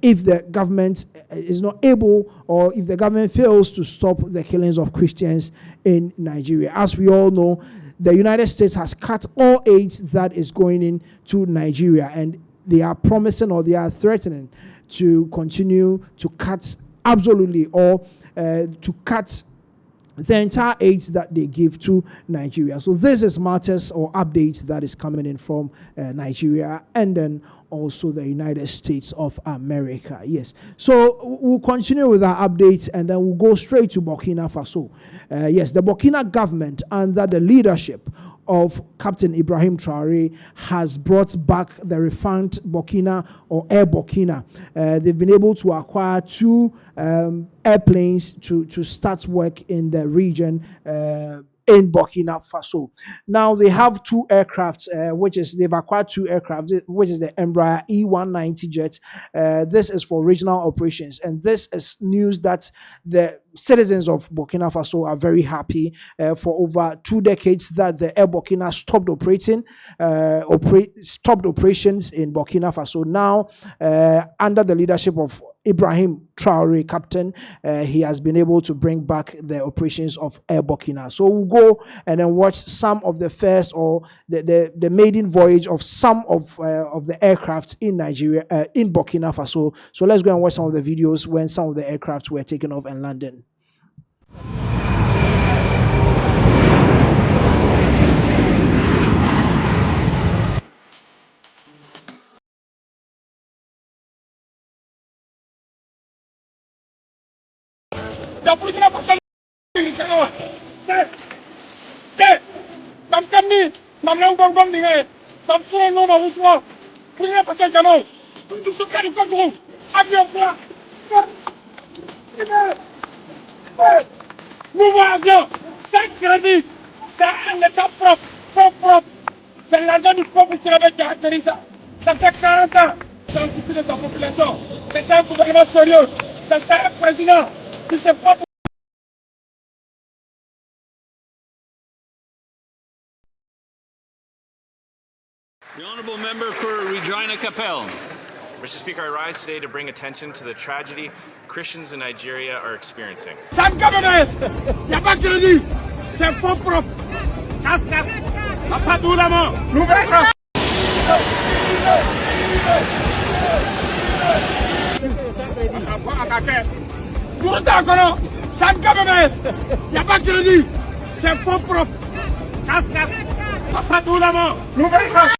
if the government is not able, or if the government fails to stop the killings of Christians in Nigeria. As we all know, the United States has cut all aid that is going into Nigeria, and they are promising or they are threatening to continue to cut absolutely or to cut the entire aid that they give to Nigeria. So this is matters or updates that is coming in from Nigeria and then also the United States of America. Yes. So we'll continue with our updates and then we'll go straight to Burkina Faso. Yes, the Burkina government under the leadership of Captain Ibrahim Traore has brought back the revamped Burkina or Air Burkina. They've been able to acquire 2 airplanes to start work in the region in Burkina Faso. Now they have 2 aircraft, they've acquired 2 aircraft, which is the Embraer E190 jet. This is for regional operations, and this is news that the citizens of Burkina Faso are very happy. For over 2 decades that the Air Burkina stopped operations in Burkina Faso. Now, under the leadership of Ibrahim Traore, captain, he has been able to bring back the operations of Air Burkina. So we'll go and then watch some of the first or the maiden voyage of some of the aircraft in Nigeria, in Burkina Faso. So let's go and watch some of the videos when some of the aircraft were taken off and landed. Mouvement avion, 5 crédits, c'est un état propre. C'est l'argent du peuple qui l'avait caractérisé. Ça fait 40 ans, c'est un souci de sa population. C'est un gouvernement sérieux, c'est un président qui se porte. The honourable member for Regina Capel. Mr. Speaker, I rise today to bring attention to the tragedy Christians in Nigeria are experiencing. Sam Kabebe, il n'y a pas de crédit, c'est faux propre. Casse, pas tout la main, nouvelle frappe. Sam Kabebe, il n'y a pas de crédit, c'est faux propre. Casse, pas tout la main, nouvelle frappe.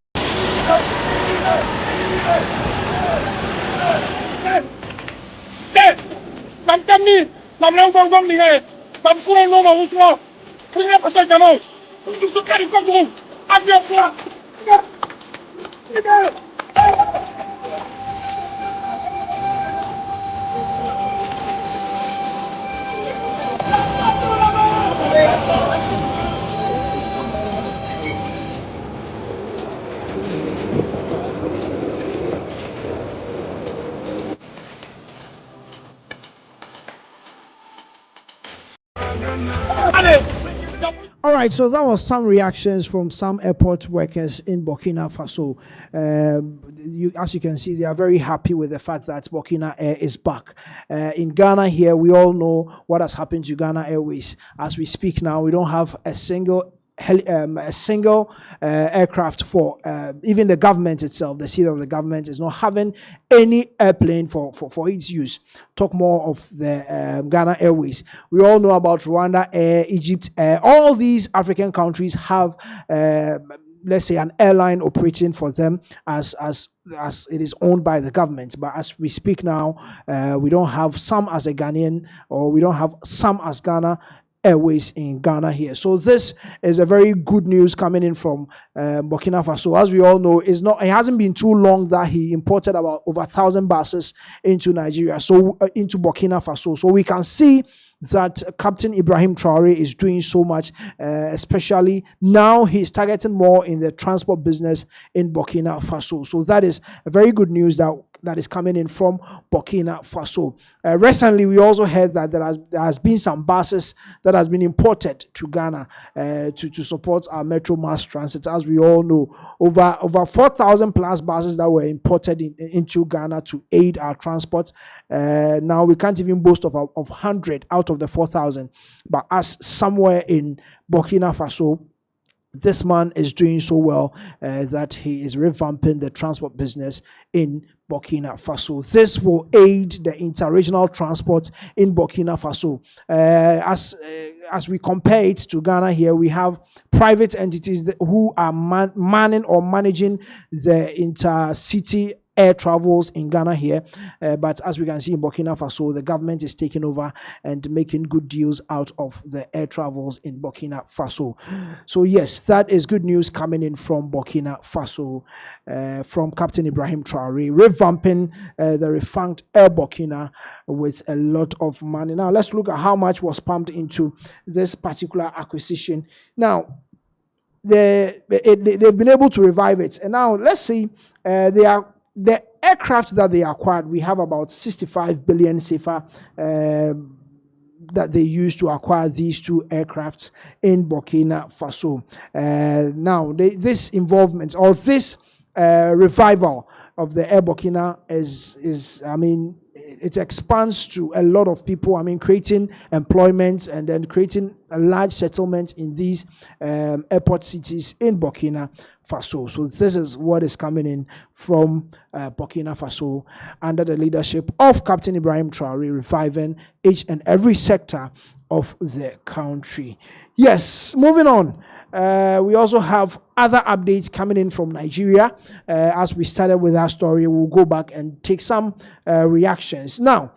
All right, so that was some reactions from some airport workers in Burkina Faso. As you can see, they are very happy with the fact that Burkina Air is back. In Ghana here, we all know what has happened to Ghana Airways. As we speak now, we don't have a single aircraft for even the government itself. The seat of the government is not having any airplane for its use. Talk more of the Ghana Airways. We all know about Rwanda Air, Egypt Air. All these African countries have let's say an airline operating for them as it is owned by the government. But as we speak now, we don't have some as a Ghanaian, or we don't have some as Ghana Airways in Ghana here. So this is a very good news coming in from Burkina Faso. As we all know, it hasn't been too long that he imported about over 1,000 buses into Nigeria, so into Burkina Faso. So we can see that Captain Ibrahim Traore is doing so much, especially now he's targeting more in the transport business in Burkina Faso. So that is a very good news that is coming in from Burkina Faso. Recently, we also heard that there has been some buses that has been imported to Ghana to support our metro mass transit. As we all know, over 4,000 plus buses that were imported into Ghana to aid our transport. Now we can't even boast of 100 out of the 4,000. But as somewhere in Burkina Faso, this man is doing so well that he is revamping the transport business in Burkina Faso. This will aid the interregional transport in Burkina Faso. As we compare it to Ghana here, we have private entities who are manning or managing the intercity air travels in Ghana here, but as we can see in Burkina Faso, the government is taking over and making good deals out of the air travels in Burkina Faso. So yes, that is good news coming in from Burkina Faso, from Captain Ibrahim Traore, revamping the revamped Air Burkina with a lot of money. Now let's look at how much was pumped into this particular acquisition. Now they've been able to revive it, and now let's see, the aircraft that they acquired, we have about 65 billion CFA that they used to acquire these two aircrafts in Burkina Faso. Now, this involvement or this revival of the Air Burkina is, I mean, it expands to a lot of people. I mean, creating employment and then creating a large settlement in these airport cities in Burkina Faso. So this is what is coming in from Burkina Faso under the leadership of Captain Ibrahim Traore, reviving each and every sector of the country. Yes, moving on. We also have other updates coming in from Nigeria. As we started with our story, we'll go back and take some reactions. Now,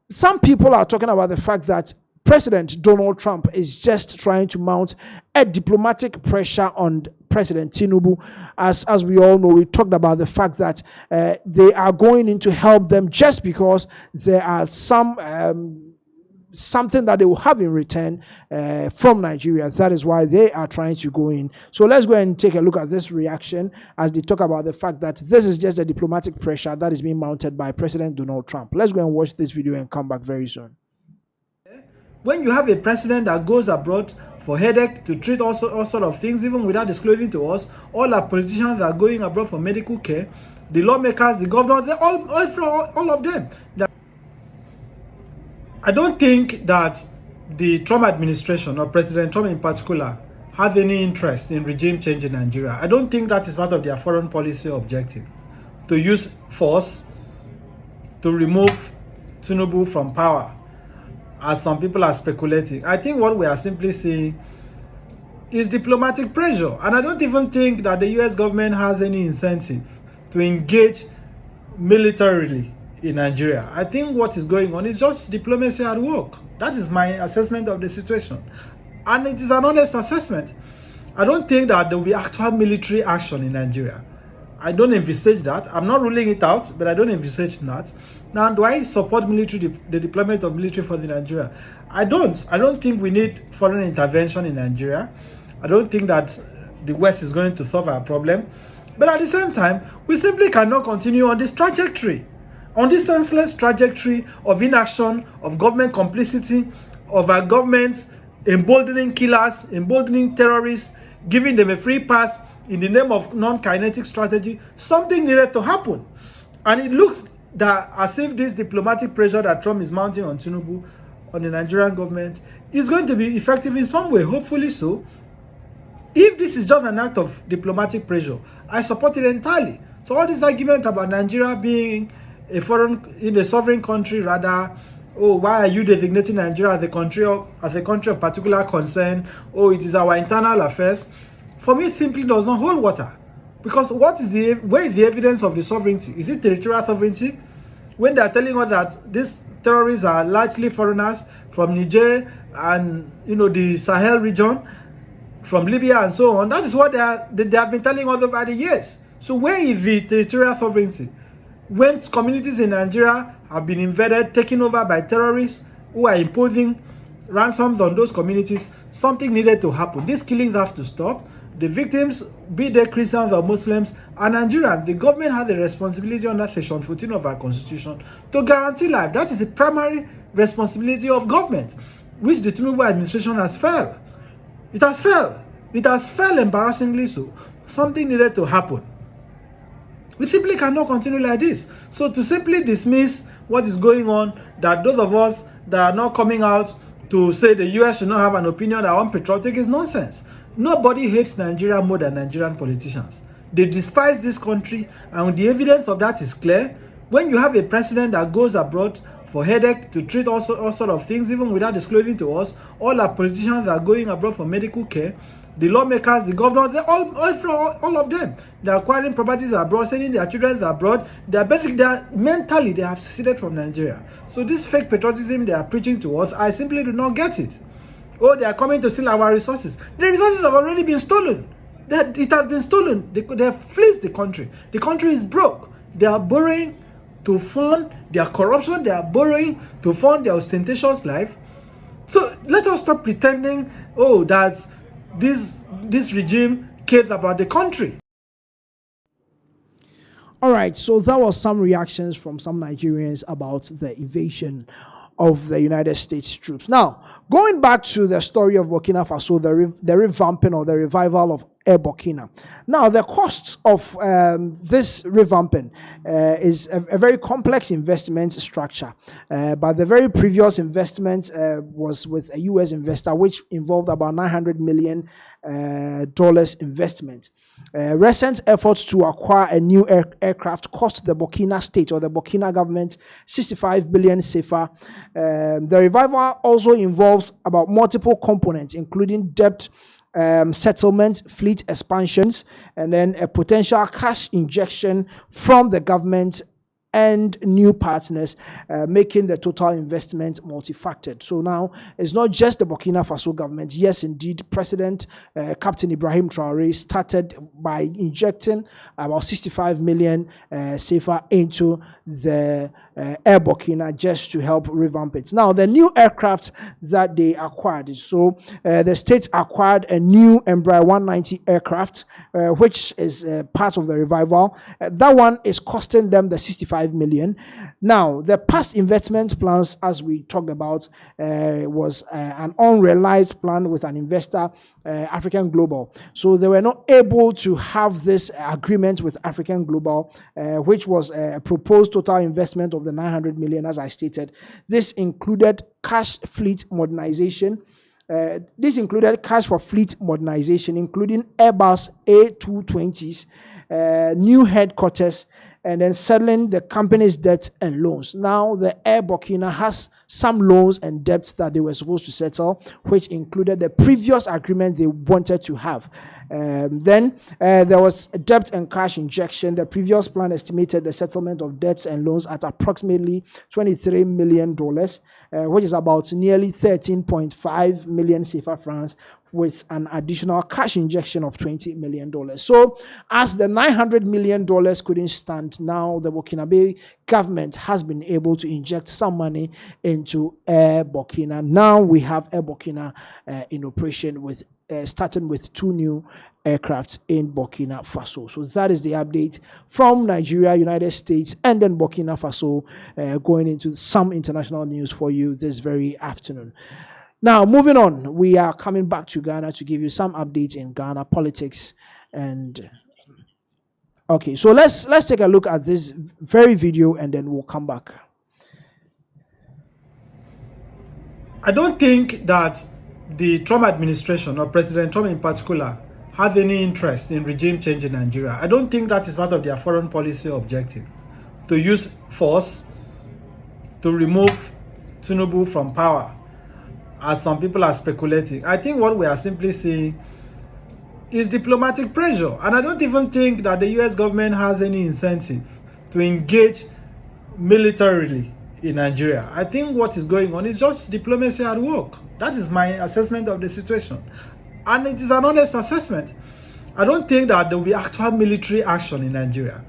some people are talking about the fact that President Donald Trump is just trying to mount a diplomatic pressure on President Tinubu. As we all know, we talked about the fact that they are going in to help them just because there are something that they will have in return from Nigeria. That is why they are trying to go in. So let's go and take a look at this reaction as they talk about the fact that this is just a diplomatic pressure that is being mounted by President Donald Trump. Let's go and watch this video and come back very soon. When you have a president that goes abroad for headache to treat all sort of things, even without disclosing to us, all our politicians that are going abroad for medical care, the lawmakers, the governors, they all of them. I don't think that the Trump administration or President Trump in particular have any interest in regime change in Nigeria. I don't think that is part of their foreign policy objective, to use force to remove Tinubu from power, as some people are speculating. I think what we are simply seeing is diplomatic pressure. And I don't even think that the US government has any incentive to engage militarily in Nigeria. I think what is going on is just diplomacy at work. That is my assessment of the situation. And it is an honest assessment. I don't think that there will be actual military action in Nigeria. I don't envisage that. I'm not ruling it out, but I don't envisage that. Now, do I support the deployment of military for the Nigeria? I don't. I don't think we need foreign intervention in Nigeria. I don't think that the West is going to solve our problem. But at the same time, we simply cannot continue on this trajectory, on this senseless trajectory of inaction, of government complicity, of our governments emboldening killers, emboldening terrorists, giving them a free pass in the name of non-kinetic strategy. Something needed to happen. And it looks that as if this diplomatic pressure that Trump is mounting on Tinubu, on the Nigerian government, is going to be effective in some way, hopefully so. If this is just an act of diplomatic pressure, I support it entirely. So all this argument about Nigeria being a sovereign country, rather, oh, why are you designating Nigeria as a country of particular concern? Oh, it is our internal affairs. For me, it simply does not hold water. Because where is the evidence of the sovereignty? Is it territorial sovereignty? When they are telling us that these terrorists are largely foreigners from Niger and the Sahel region, from Libya and so on, that is what they have been telling us over the years. So where is the territorial sovereignty? When communities in Nigeria have been invaded, taken over by terrorists who are imposing ransoms on those communities, something needed to happen. These killings have to stop. The victims, be they Christians or Muslims, are Nigerians. The government has a responsibility under Section 14 of our Constitution to guarantee life. That is the primary responsibility of government, which the Tinubu administration has failed. It has failed. It has failed embarrassingly so. Something needed to happen. We simply cannot continue like this. So to simply dismiss what is going on, that those of us that are not coming out to say the US should not have an opinion that are unpatriotic, is nonsense. Nobody hates Nigeria more than Nigerian politicians. They despise this country, and the evidence of that is clear. When you have a president that goes abroad for headache to treat all sort of things, even without disclosing to us, all our politicians that are going abroad for medical care, the lawmakers, the governors, they all of them. They're acquiring properties abroad, sending their children abroad. Mentally, they have seceded from Nigeria. So this fake patriotism they are preaching to us, I simply do not get it. Oh, they are coming to steal our resources. The resources have already been stolen. It has been stolen. They have fleeced the country. The country is broke. They are borrowing to fund their corruption. They are borrowing to fund their ostentatious life. So let us stop pretending, oh, that this regime cares about the country. All right, so that was some reactions from some Nigerians about the invasion of the United States troops. Now, going back to the story of Burkina Faso, the revamping or the revival of Air Burkina. Now, the cost of this revamping is a very complex investment structure. But the very previous investment was with a U.S. investor, which involved about $900 million investment. Recent efforts to acquire a new aircraft cost the Burkina state or the Burkina government 65 billion CFA. The revival also involves about multiple components, including debt settlement, fleet expansions, and then a potential cash injection from the government and new partners, making the total investment multifactored. So now it's not just the Burkina Faso government. Yes, indeed, President Captain Ibrahim Traoré started by injecting about 65 million CFA into the Air Burkina just to help revamp it. Now, the new aircraft that they acquired, so the state acquired a new Embraer 190 aircraft, which is part of the revival. That one is costing them the 65 million. Now, the past investment plans, as we talked about, was an unrealized plan with an investor, African Global. So they were not able to have this agreement with African Global, which was a proposed total investment of the 900 million, as I stated. This included cash fleet modernization. This included cash for fleet modernization, including Airbus A220s, new headquarters, and then settling the company's debt and loans. Now, the Air Burkina has some loans and debts that they were supposed to settle, which included the previous agreement they wanted to have. Then there was a debt and cash injection. The previous plan estimated the settlement of debts and loans at approximately $23 million, which is about nearly 13.5 million CFA francs, with an additional cash injection of $20 million. So as the $900 million couldn't stand, now the Burkinabe government has been able to inject some money into Air Burkina. Now we have Air Burkina in operation, with starting with 2 new aircraft in Burkina Faso. So that is the update from Nigeria, United States, and then Burkina Faso, going into some international news for you this very afternoon. Now, moving on, we are coming back to Ghana to give you some updates in Ghana politics. And okay, so let's take a look at this very video, and then we'll come back. I don't think that the Trump administration, or President Trump in particular, have any interest in regime change in Nigeria. I don't think that is part of their foreign policy objective, to use force to remove Tinubu from power, as some people are speculating. I think what we are simply seeing is diplomatic pressure. And I don't even think that the US government has any incentive to engage militarily in Nigeria. I think what is going on is just diplomacy at work. That is my assessment of the situation. And it is an honest assessment. I don't think that there will be actual military action in Nigeria.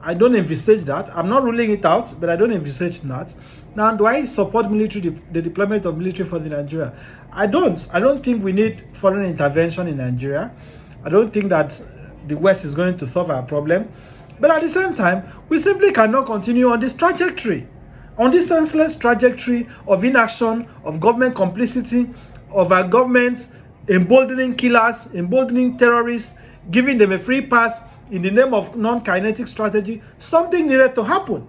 I don't envisage that. I'm not ruling it out, but I don't envisage that. Now, do I support the deployment of military force in Nigeria? I don't. I don't think we need foreign intervention in Nigeria. I don't think that the West is going to solve our problem. But at the same time, we simply cannot continue on this trajectory, on this senseless trajectory of inaction, of government complicity, of our government emboldening killers, emboldening terrorists, giving them a free pass in the name of non-kinetic strategy. Something needed to happen.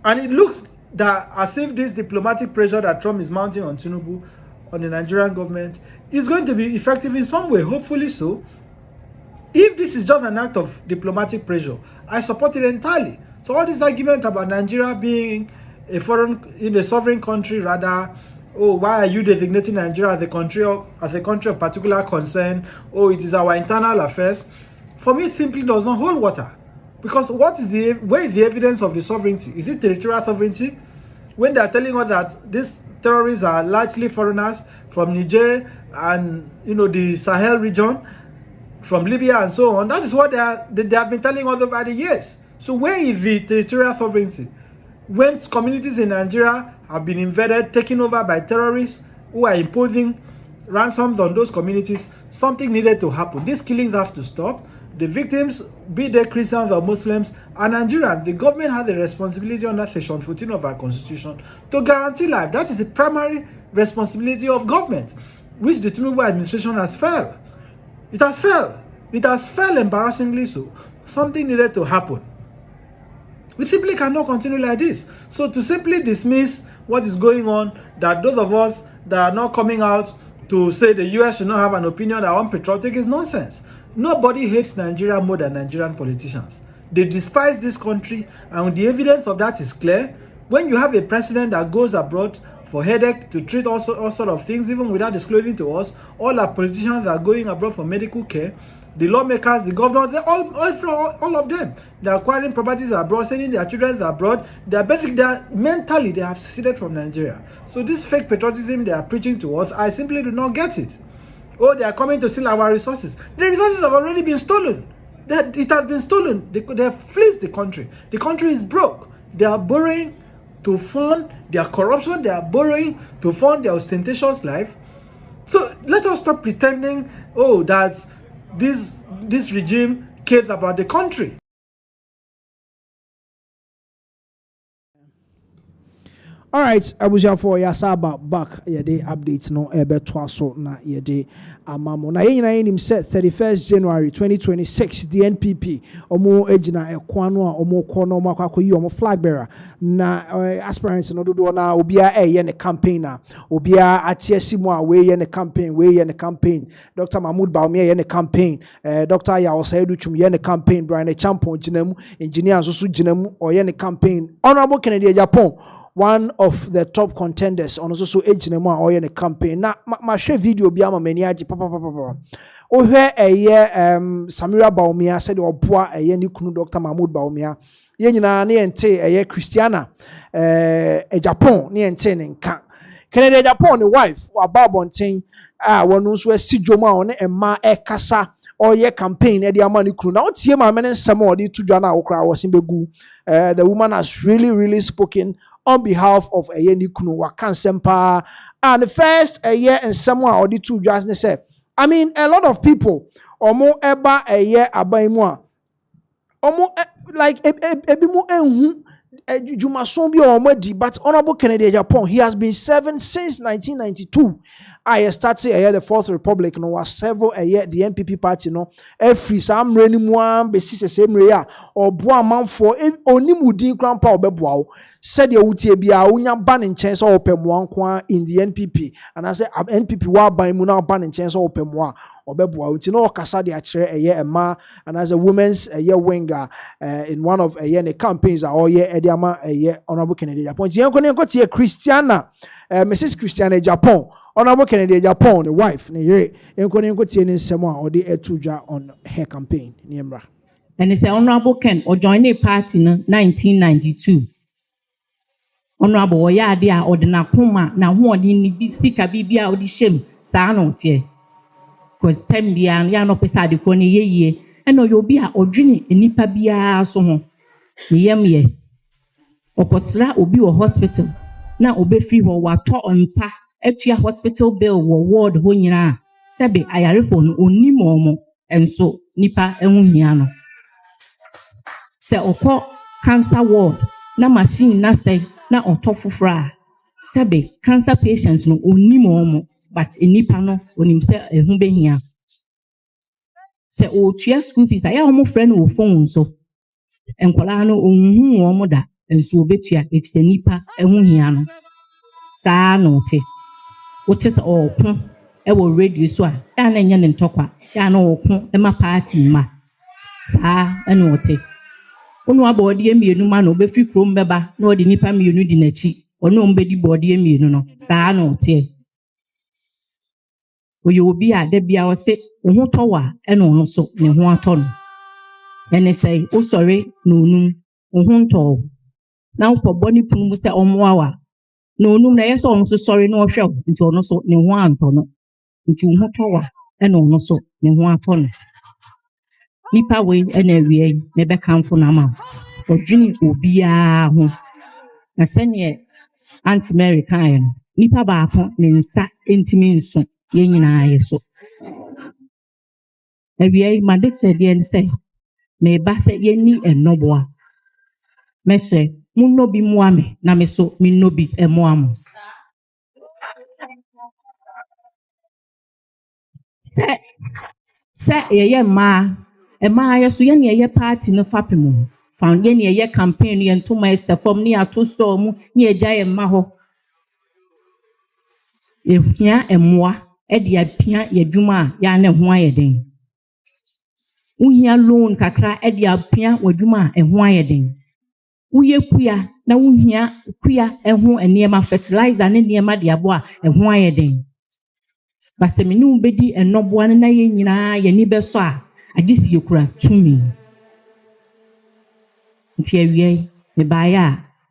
And it looks that as if this diplomatic pressure that Trump is mounting on Tinubu, on the Nigerian government, is going to be effective in some way, hopefully so. If this is just an act of diplomatic pressure, I support it entirely. So all this argument about Nigeria being a sovereign country rather, oh, why are you designating Nigeria as a country of particular concern? Oh, it is our internal affairs. For me, it simply does not hold water. Because where is the evidence of the sovereignty? Is it territorial sovereignty? When they are telling us that these terrorists are largely foreigners from Niger and the Sahel region, from Libya and so on, that is what they have been telling us over the years. So where is the territorial sovereignty? When communities in Nigeria have been invaded, taken over by terrorists who are imposing ransoms on those communities, something needed to happen. These killings have to stop. The victims, be they Christians or Muslims, are Nigerians. The government has a responsibility under Section 14 of our Constitution to guarantee life. That is the primary responsibility of government, which the Tinubu administration has failed. It has failed. It has failed embarrassingly so. Something needed to happen. We simply cannot continue like this. So to simply dismiss what is going on, that those of us that are not coming out to say the US should not have an opinion that are unpatriotic is nonsense. Nobody hates Nigeria more than Nigerian politicians. They despise this country, and the evidence of that is clear. When you have a president that goes abroad for headache to treat all sort of things, even without disclosing to us, all our politicians are going abroad for medical care. The lawmakers, the governors, all of them, they're acquiring properties abroad, sending their children abroad. Mentally, they have seceded from Nigeria. So this fake patriotism they are preaching to us, I simply do not get it. Oh, they are coming to steal our resources. The resources have already been stolen. It has been stolen. They have fleeced the country. The country is broke. They are borrowing to fund their corruption. They are borrowing to fund their ostentatious life. So let us stop pretending, oh, that this regime cares about the country. All right, I was here for Yasaba back. Yede updates no ebe twaso na yede amamo. Na yena yenim set 31st January 2026. The NPP omo ejina ekwano a omo kono omo akwakoyi omo flag bearer na aspirants no dodo na obia ye ne campaign na obia atiesi mu a we ye ne campaign. Dr. Mahmoud Baumia ye ne campaign. Dr. Yaosaidu Chum ye ne campaign. Brian Champon jinemu engineer so jinemu o ye ne campaign. Honorable Kennedy Japan, one of the top contenders on also age name or in a campaign. Na ma share video bi ama mani age papa. O hwe Samira Baumia said oboa ni kunu Dr. Mahmoud Baumia. Ye nyina na ente Christiana Japan na ente ne nka. Kennedy Japan the wife wa babonten wonu so asidwoma on emma kasa or campaign e de ama ne kunu. Na otie ma me nsem o de tudwa na okra wosin begu. The woman has really spoken on behalf of Ayeni Kunu Wakansempa. And the first year and someone or the two just said, I mean, a lot of people, omo eba a year abaimwa, omo like ebimu enhu jumasombi omedi, but Honorable Kennedy Japan, he has been serving since 1992. I started the Fourth Republic, no was several the NPP party, no every some renimwa basis the same rea or boa man for only mudin grandpa or beboao said you would be a unya banning chance or open one in the NPP, and I said NPP wa by muna banning chance or open one or beboao. You know, Kasadi actually a year ma and as a woman's a year winger in one of a year campaigns are year Ediama a year Honorable Kennedy Japan. Yanko Christiana, Mrs. Christiana Japan. Honorable Kennedy Japan, the wife, ne yere, enko tie ne nsem a ode etudwa on her campaign, niemra. And it's Honorable Ken or joined a party in 1992. Honorable Oyade or the Nakuma, now one in the Sika Bibia or the Shem, Sanote. Because Pembia and Yano Pesadi Koni ye, and no Yobia or Jini, and Nipa Bia so home. Niemye. Or Posla Obi or hospital. Now Obe Fever were taught on pa. Etua hospital bill ward ho nyina sebe ayarefo no onimo mo enso nipa enhuhia no se okọ cancer ward na machine na say na otofofra sebe cancer patients no onimo mo but enipa no onim se ehun behia se otua school fees aya omo friend wo phone so enkola no onhu omo da enso obetua efise nipa enhuhia no saa no te what is all ewo radio so a ya na enye ne ntokwa ya na okun e ma party ma saa ene ote onu abodi emienu ma na obefri krom beba na odi nipa mienu di nachi ono mbedi body emienu no saa na ote oye obi a da bia o se wo ho towa e no no so ne ho ato no ene say o sorry no onum wo ho nto na wo body pum se omoawa no onum na yeso on so sorry no hwe nti ono so ne ho anto no nti wo ho towa e no no so ne ho ato no nipa we ene awie me be kanfo na ma odwini obi a ho na sene Aunt Mary kan nipa baako ne nsa entimi nso ye nyina yeso awie ma de se de nse me ba se ye ni enoboa me se munno bi muame na me so minno bi emoam se ye ma yeso ye ne ye party no fapemu found ye ne ye campaign ye ntoma esefom ne ato store mu ne agya ye ma ho ehia emoa e de apia ye dwuma ya ne ho ayeden uhia loan kakra e de apia wadwuma e ho ayeden uye kuya na uhia kuya e ho enema fertilizer ne enema de abo a e ho ayeden basemini ubedi enoboa na ye nyina ye ni beso a agisi yekura tumi nti awie me baaya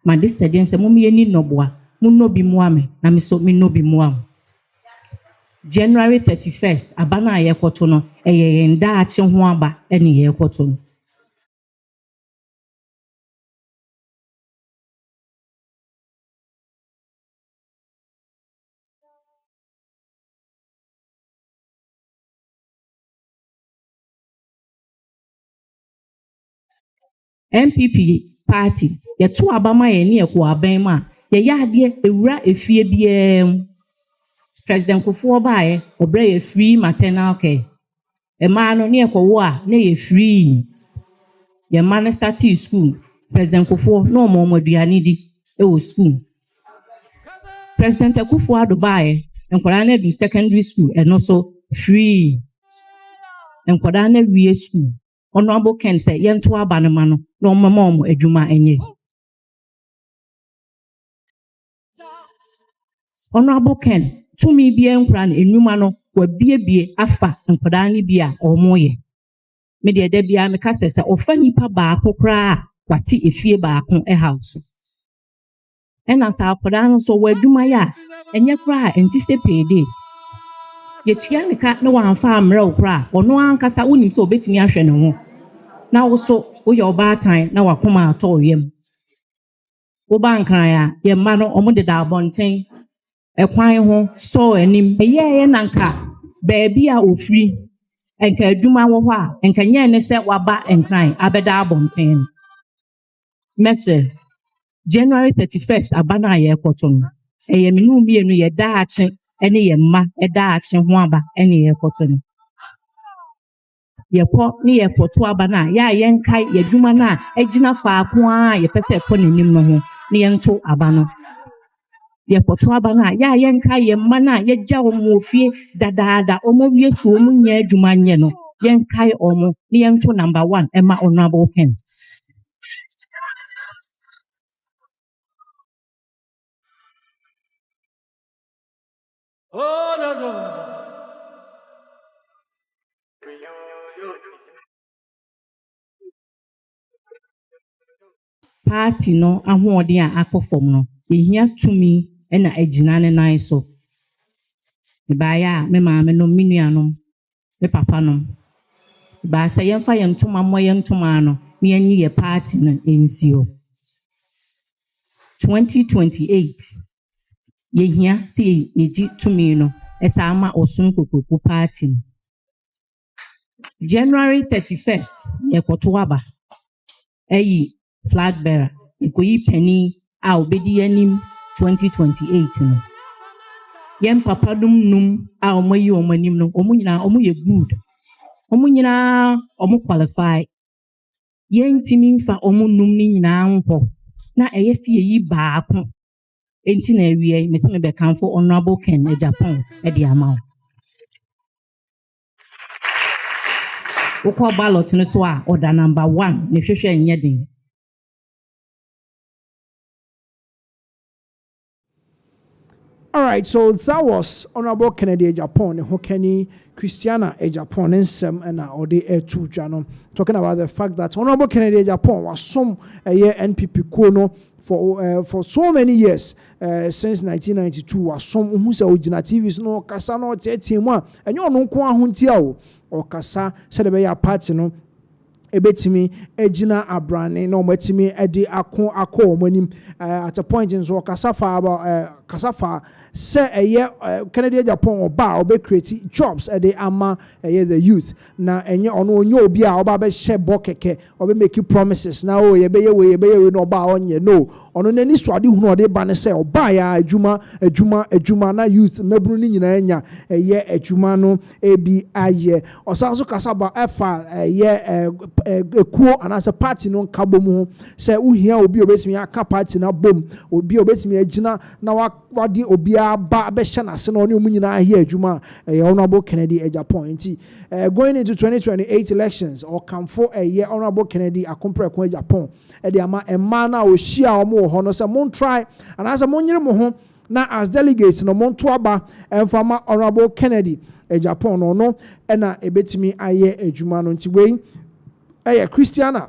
ma de sede nse mum ye ni noboa munno bi muame na me so minno bi muam January 31st abana ye kwoto no eye nda ache ho aba ene ye kwoto no MPP party ye to abama ye ne ekwo aban ma ye yaade ewura efie biam President Kufuor baaye obre ye free maternal care ema no ne ekwo a na ye free ye man start school President Kufuor no mo aduane di e wo school President Kufuor adobaaye enkwara na du secondary school eno so free enkwara na wie school Honorable Ken say yento abanema no na omama adwuma enye Honorable Ken tumi bia enkwara na enwuma no wa biebie afa enkwara ne bia omoye me de da bia me ka sese ofa nipa baako kra kwati efie baako e house ena sa akwara no so wa adwuma ya enye kra enti se pede yetua ne ka na wanfa amra okra ono ankasa wonim se obetimi ahwe ne ho na also wo your bad time na wakoma ato yem wo bankran ya ye ma no omo de da abonten ekwan ho so anim ye nanka baabi a ofri enka adwuma wo ho a enka nye ne se waba enkran abeda abonten message January 31st abana ye kwoto no eye menu mienu ye daache ene ye ma daache ho aba ene ye kwoto no yepo ni yepoto aba na ya yenkai yedwuma na agina faako a yepese ko nenim no ho ni yento aba no yepoto aba na ya yenkai yemma na yegya omo ofie dadaada omo wie so omo nya adwuma nye no yenkai omo ni yento number 1 ema Honorable Ken oh no party no ahoɔden a akɔfom no ehia tumi na agina ne nan so baaya me maame no minuanom me papa no ba sɛ yɛmfa yɛntoma mmɔ yɛntoma no ne yɛnyi yɛ party no ensio 2028 yehia sɛ yɛgyi tumi no ɛsa ama ɔsom kokoko party no January 31st yɛkɔto aba ɛyi flag bearer ekoyi penny a obedi anim 2028 no yen papa num a omoyi omanim no omunyina omoye good omunyina omo qualify yen timi mfa omunum ni nyina nko na eyesi yi baako enti na awie me se me be kanfo Honorable Ken e Japan e di amaw ukọ ballot no so a order number 1 ne hwehwe nyɛ den All right, so that was Honorable Kennedy Japan, Hokeni Christiana Japan, and Sem and Ode Etu Jano, talking about the fact that Honorable Kennedy Japan was some a year NPP Kono for so many years since 1992 was some who say original TVs no kasa no tetima and you no kwa huntia o kasa said be ya party no ebetimi ejina abrane no matimi edi akon omanim at a point in so kasa fa about kasa fa say Kennedy Japan oba obe create jobs e dey ama the youth na enye ono onye obi a oba be share bokeke obe make promises na o ye be we no oba onye no ono nani swade hunu ode ba ne say oba ya adwuma na youth mebru ni nyina anya adwuma no ebi aye osanso kasa ba efa ekuo anasa party no kabomu say uhia obi obetimi aka party na bom obi obetimi agina na wade obi ba be hye na se no ne omunyina ahia adwuma Honorable Kennedy Japan nti going into 2028 elections or kamfo Honorable Kennedy akomprekon Japan e ama emma na o hia omo ho no se mon try and as a monyere mo ho na as delegates no mon to aba emfama Honorable Kennedy Japan no na ebetimi aye adwuma no nti we Christiana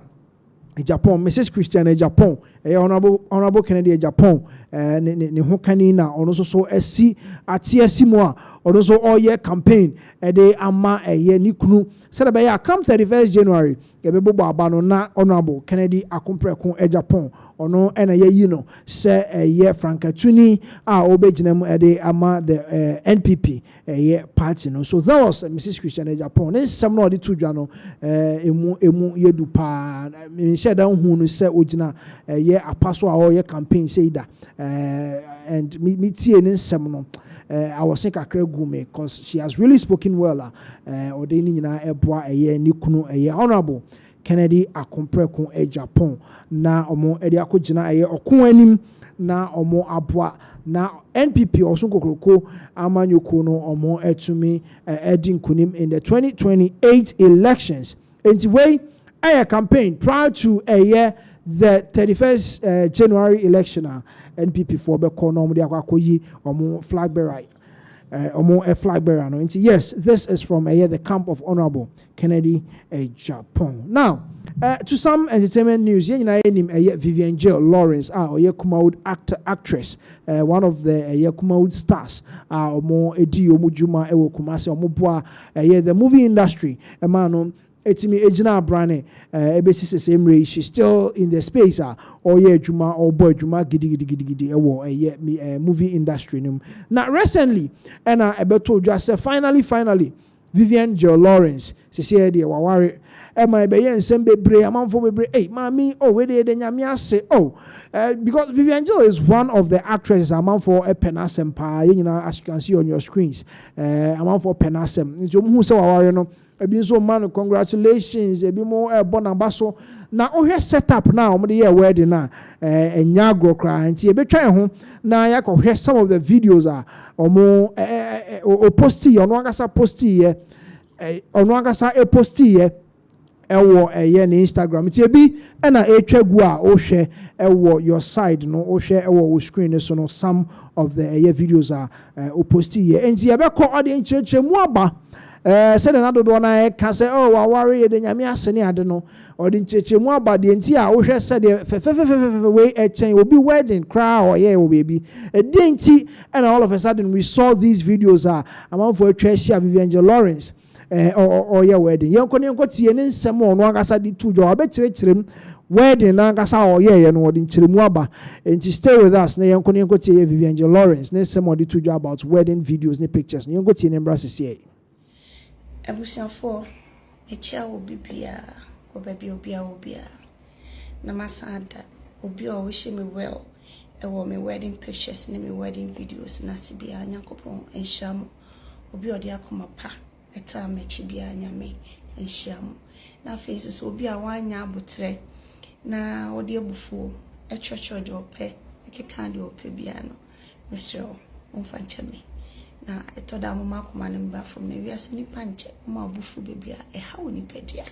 Japan, Mrs. Christiana Japan, Honorable Kennedy Japan, ne hokani na ono so esi atiesi mo a ono so all year campaign de ama ni kunu said be ya come 31st January ebebo aba no na Honorable Kennedy akomprekon Japan ono ena ye no se Frankatuni a obegina mu de ama the NPP party no. So that was Mrs. Christiana Japan. Then some no de to dwa no emu yedu pa me share dan hu no se ogina apaso a oye campaign say da and me tie ne nsem no I was saying kakra gume because she has really spoken well or de ni nyina eboa ni kunu Honorable Kennedy akomprekon Japan na omo edi akogina okon anim na omo aboa na NPP also kokroko amanyoko no omo etumi edi nkunim in the 2028 elections. And way campaign prior to the 31st January election NPP for be call no dia kwakoyi omo flag bearer flag bearer no. Yes, this is from the camp of Honorable Kennedy Japan. Now to some entertainment news, Vivian Jill Lawrence, Kumawood actress, one of the Kumawood stars, more edi omujuma ewo kumase omubwa the movie industry, man etimi ejina brane ebesi same way she's still in the space juma or boy juma gidi ewo movie industry num. Now recently and ebeto just finally Vivian Jill Lawrence she said the waware ema be yen bebre amanfo bebre mami we de nyame ase because Vivian Jill is one of the actresses amanfo penasem pa as you can see on your screens amanfo penasem nti omu se waware no ebi so man congratulations ebi mo bonamba so na ohwe setup na omo de wedding na enya agro kra nti ebetwa ho na yakọhwe some of the videos omo posti ono agasa posti ono agasa posti ewo ne Instagram nti ebi na etwagu ohwe ewo your side no ohwe ewo screen so no some of the videos posti nti ebekọ audience chechemu aba said another one I can say worry the nyame asene ade no or the chechemu aba de nti a ohwe said way chain will be wedding cry or baby denti and all of a sudden we saw these videos amount for Tricia Vivian Lawrence or wedding yenko tie ne nsem ono agasa di to jo abekirem wedding na agasa no the nchiremu aba nti stay with us na yenko tie Vivian Lawrence ne nsem odi to jo about wedding videos ne pictures yenko tie ne embrace here Abusiafo echia obibia obia na masada obi o wish me well ewo me wedding pictures ne me wedding videos na sibia nyankopon enhyiam obi odi akoma pa eta mechi bia nyame enhyiam na faces obi a wanya abotre na odi abufuo etwetwe de ope ekeka de ope bia no mesro onfa ncheme na etoda mama kuma ne mbra from na wiase ni panche ma bufu bebria how ni pedia.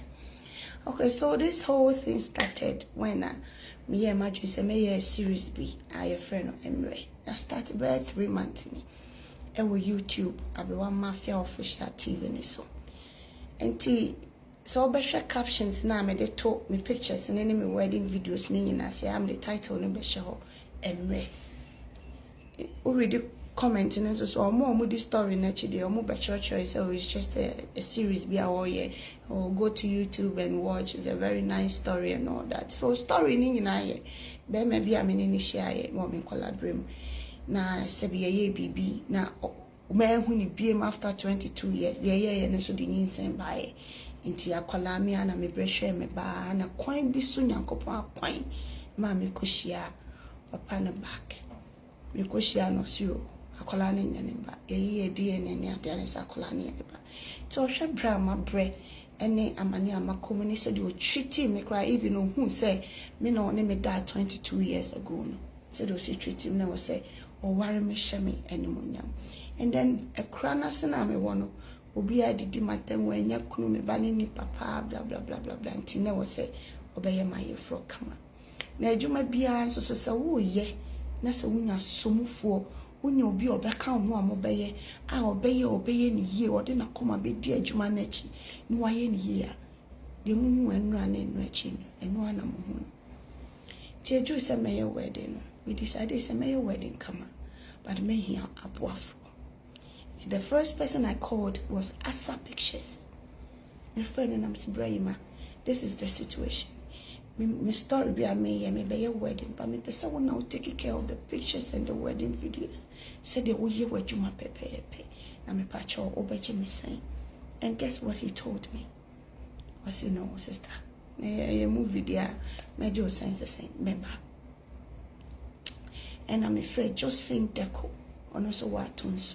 Okay, so this whole thing started when Me imagine say me a series B. I a friend of Emre. I started about 3 months ni. Ewo YouTube, everyone Mafia official TV ni so. Enti so obehwe captions na me de to me pictures ni me wedding videos ni nyina say am the title no behwe ho Emre. Already commenting and so more this story naturally or more better choice. So it's just a series be or go to YouTube and watch. It's a very nice story and all that. So story ni na ye be maybe I mean in share mo me collaborate na sebiye BB na me hu ni BM after 22 years the year no so the nyinsem bae nti akola me ana me brehwe me ba na kwan bi so nyankopon akwan ma me koshia papa na back me koshia no so akola na nyanimba ye DNA ne ade sa akola na nyanimba so hwe bra ma bre ene amani amakomo ne said you treat me cry even no who say me no ne me die 22 years ago no said you see treat him na say o ware me shame animonyam and then a crana sena me wono obi adidi matem wanya kunu me bani ni papa blah blah blah blah blah nti na wo say obeye maye fro kama na adwuma bia so so wo ye na se wunya somufo wunya obi obeka ho amobeye a obeye ni yie ode na koma be di adwuma na chi ni waye ni yie a de mu enu ana enu achi enu ana mo hu ti eju se meye wedding no we decided say meye wedding kama but me here abuafo. The first person I called was Asa Pictures. My friend and I'm Sibrahima. This is the situation. My story be a me wedding, but me person will now take care of the pictures and the wedding videos. Said they will hear what you want pay. Na me pacho obeje me saying. And guess what he told me? Was you know, sister. Me movie there, me do sense the same. Member. And I'm afraid Josephine Deco on also what tunso.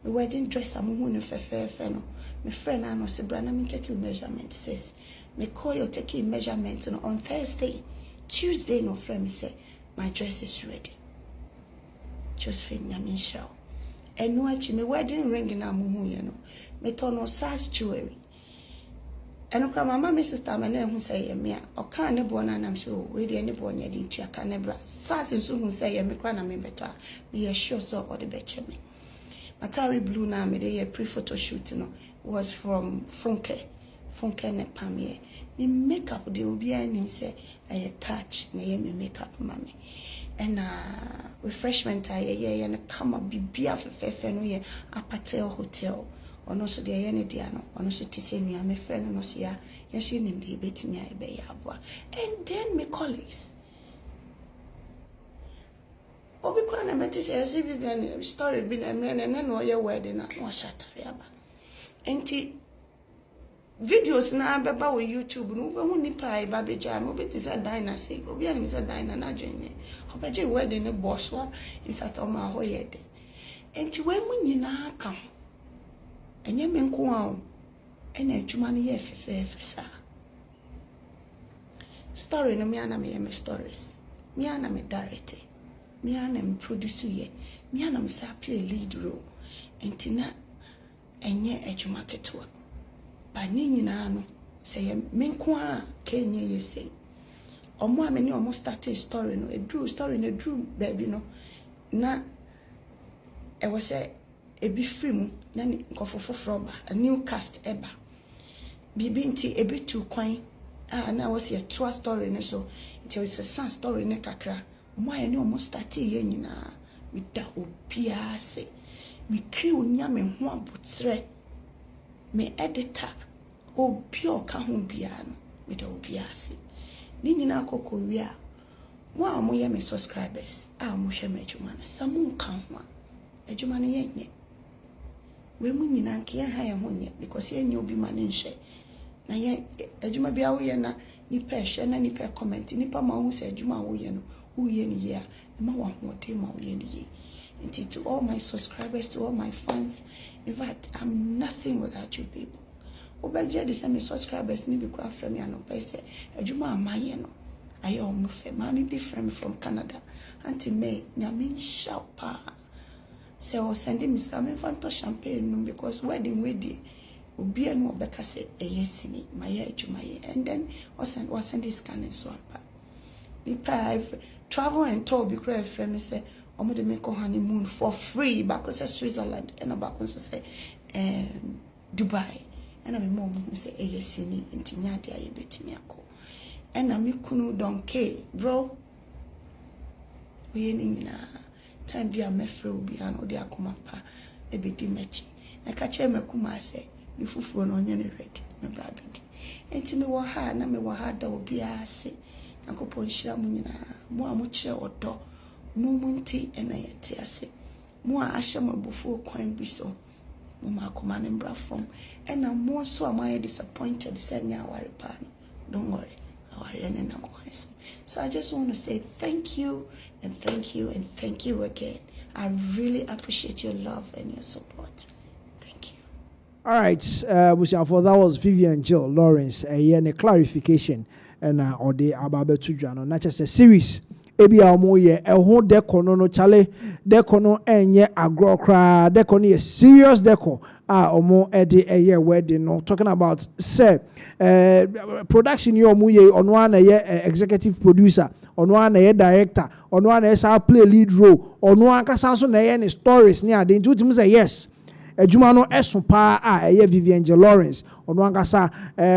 My wedding dress I'm who no no. My friend I know say brother me take your measurement says. Me call you take your measurement on Thursday. Tuesday no friend me say my dress is ready. Josephine Yamin show. And no actually my wedding ring na mu you know. Me turn on size jewelry. And okra mama me sister me na hu say me o kan ne bo na nam so we dey ne bo nya di tua kan ne bra. Size so hu say me kra na me better. Me sure so or the beche me. Matari blue na me dey pre-photo shoot no was from Funke ne pamie. Me makeup dey obi anim say I touch na ye me makeup mami. And refreshment ye na kama bibia fefe no ye Apatel Hotel. Ono so de ye ne dia no ono so tise nua me friend no so ya she nim de betimi a be ya aboa. And then my colleagues obi kwa na meti say see Vivian story bi na no ye wedding na no shatari aba enti videos na beba wo YouTube no be hu nipa e ba beja no be tise dina say obi ani say dina na dwenye obeje wedding ne boss wa in fact o ma ho ye de enti we mu nyina aka ho enye me nko a ena adwuma ne ye fefe sa story no me ana me me stories me ana me direct me ana me produce ye me ana me sa play lead role entina enye adwuma ketwa ba ni nyina no say me nko a ka enye ye say omo a me ni omo start a story no edru story no edru baby no na e was say ebi film na nkofofo froba a new cast eba bibi nti ebi tu kwan na was a true story ne so it was a sad story ne kakra omo aye ne omo start ye nyina mi da obia se mi kri onya me ho abotre me editor obi o ka ho bia no mi da obia se ni nyina akoko wi a mo a mo ye me subscribers a mo hwe me adwuma na samu kan ho adwuma ne ye nye we mu nyina nke ya ha ya ho nye because ye nye obi ma ne nhwe na ye adwuma bia wo ye na nipa hwe na nipa comment nipa ma wo se adwuma wo ye no wo ye ni ye a ma wa ho de ma wo ye ni ye. And to all my subscribers, to all my fans, in fact I'm nothing without you people. Obeje the same subscribers ni be kra from me and pay say adwuma amaye no aye o mo fe ma me be friend from Canada Auntie May nyame shout pa. Say o send me some fanto champagne no because wedding wedi obi enu obeka say yes ni my adwuma ye and then o send this can so pa Me pay travel and tour be cry friend me say omo de make honeymoon for free back to Switzerland and back to say Dubai. And I'm mom say sini nti nya de aye betimi akọ. And na me kunu donkey bro. We ni nyina time bi a mefre obi an odi akoma pa e bedi mechi. Na ka che mekuma say me fufuo no onye ne ready me bra bedi. Enti me wo ha na me wo ha da obi ase. Akopon hira mu nyina mo a mo kire odo mo munti ena yete ase. Mo a ahye mabufu kwan bi so. From and I'm more so am I disappointed saying our pan. Don't worry, our end. So I just want to say thank you and thank you and thank you again. I really appreciate your love and your support. Thank you. All right, for that was Vivian Jill Lawrence. A clarification and or the Ababe Tujano, not just a series. Ebi amoye eho deco no chale deco no enye agro kra deco ni a serious deco omo ede eye wedding no talking about say production yo omoye ono ana ye executive producer ono ana ye director ono ana ye sa play lead role ono ankasa so na ye ni stories ni ade nti utim say yes Ejuma no esopa eye Vivian J. Lawrence ono ankasa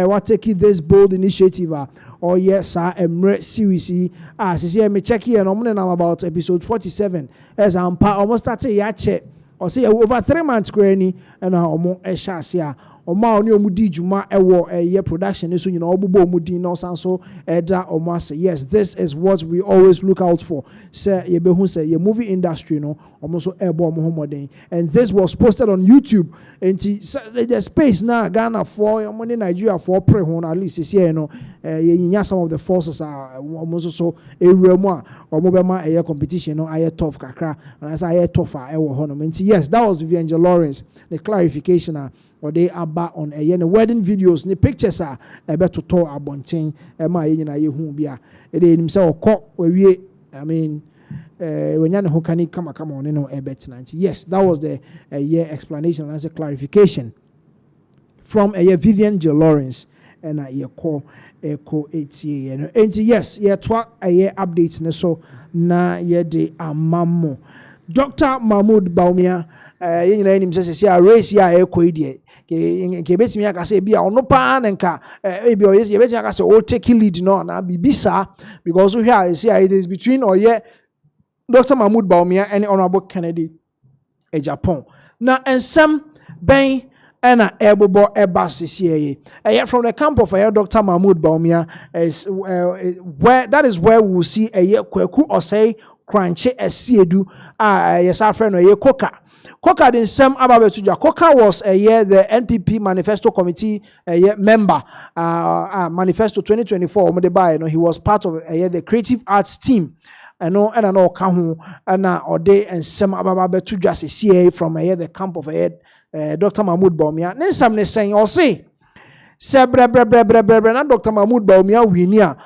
what take this bold initiative or yes emre series sisi me check here no mo na about episode 47 as ampa almost started ya check or say over 3 months granny and omo ehya ase a omo oni omu di juma ewo eye production so nyina obubo omu di no sanso eda omo ase. Yes, this is what we always look out for. Say ye be hu say ye movie industry no omo so ebo omo homoden, and this was posted on YouTube. And the space now Ghana for omo ni Nigeria for pre ho at least this year no ye nya some of the forces are omo so ewura mu a omo be ma eye competition no aye tough kakra and as aye tougher ewo ho no. Yes, that was Vivian J. Lawrence. The clarification or they about on a wedding videos, the pictures are about to talk about thing. My ye who be a himself caught where we when you who can come on a bet 90. Yes, that was the explanation as a clarification from a Vivian J. Lawrence and a call echo 8 and yes, twa a updates so na ye de amamo. Dr. Mahmoud Baumia you know him says a race ya echo ke betimi aka say bia ono pa na nka e bia ye betimi aka say o take lead no na bibisa because we here see it is between Oye Dr. Mahmoud Baumia and Honorable Kennedy e Japan na ensem ben na ebobo ebasisi from the camp of Dr. Mahmoud Baumia is where that is where we will see Kwaku Osei Kranche Esiedu yes our friend Oye Koka Koka in some Ababetuja. Koka was the NPP Manifesto Committee member. Manifesto 2024. He was part of the Creative Arts team. And no kahu and some Ababetuja CA from the camp of Dr. Mahmoud Baumia. Then some saying or say na Dr. Mahmoud Baumia winia.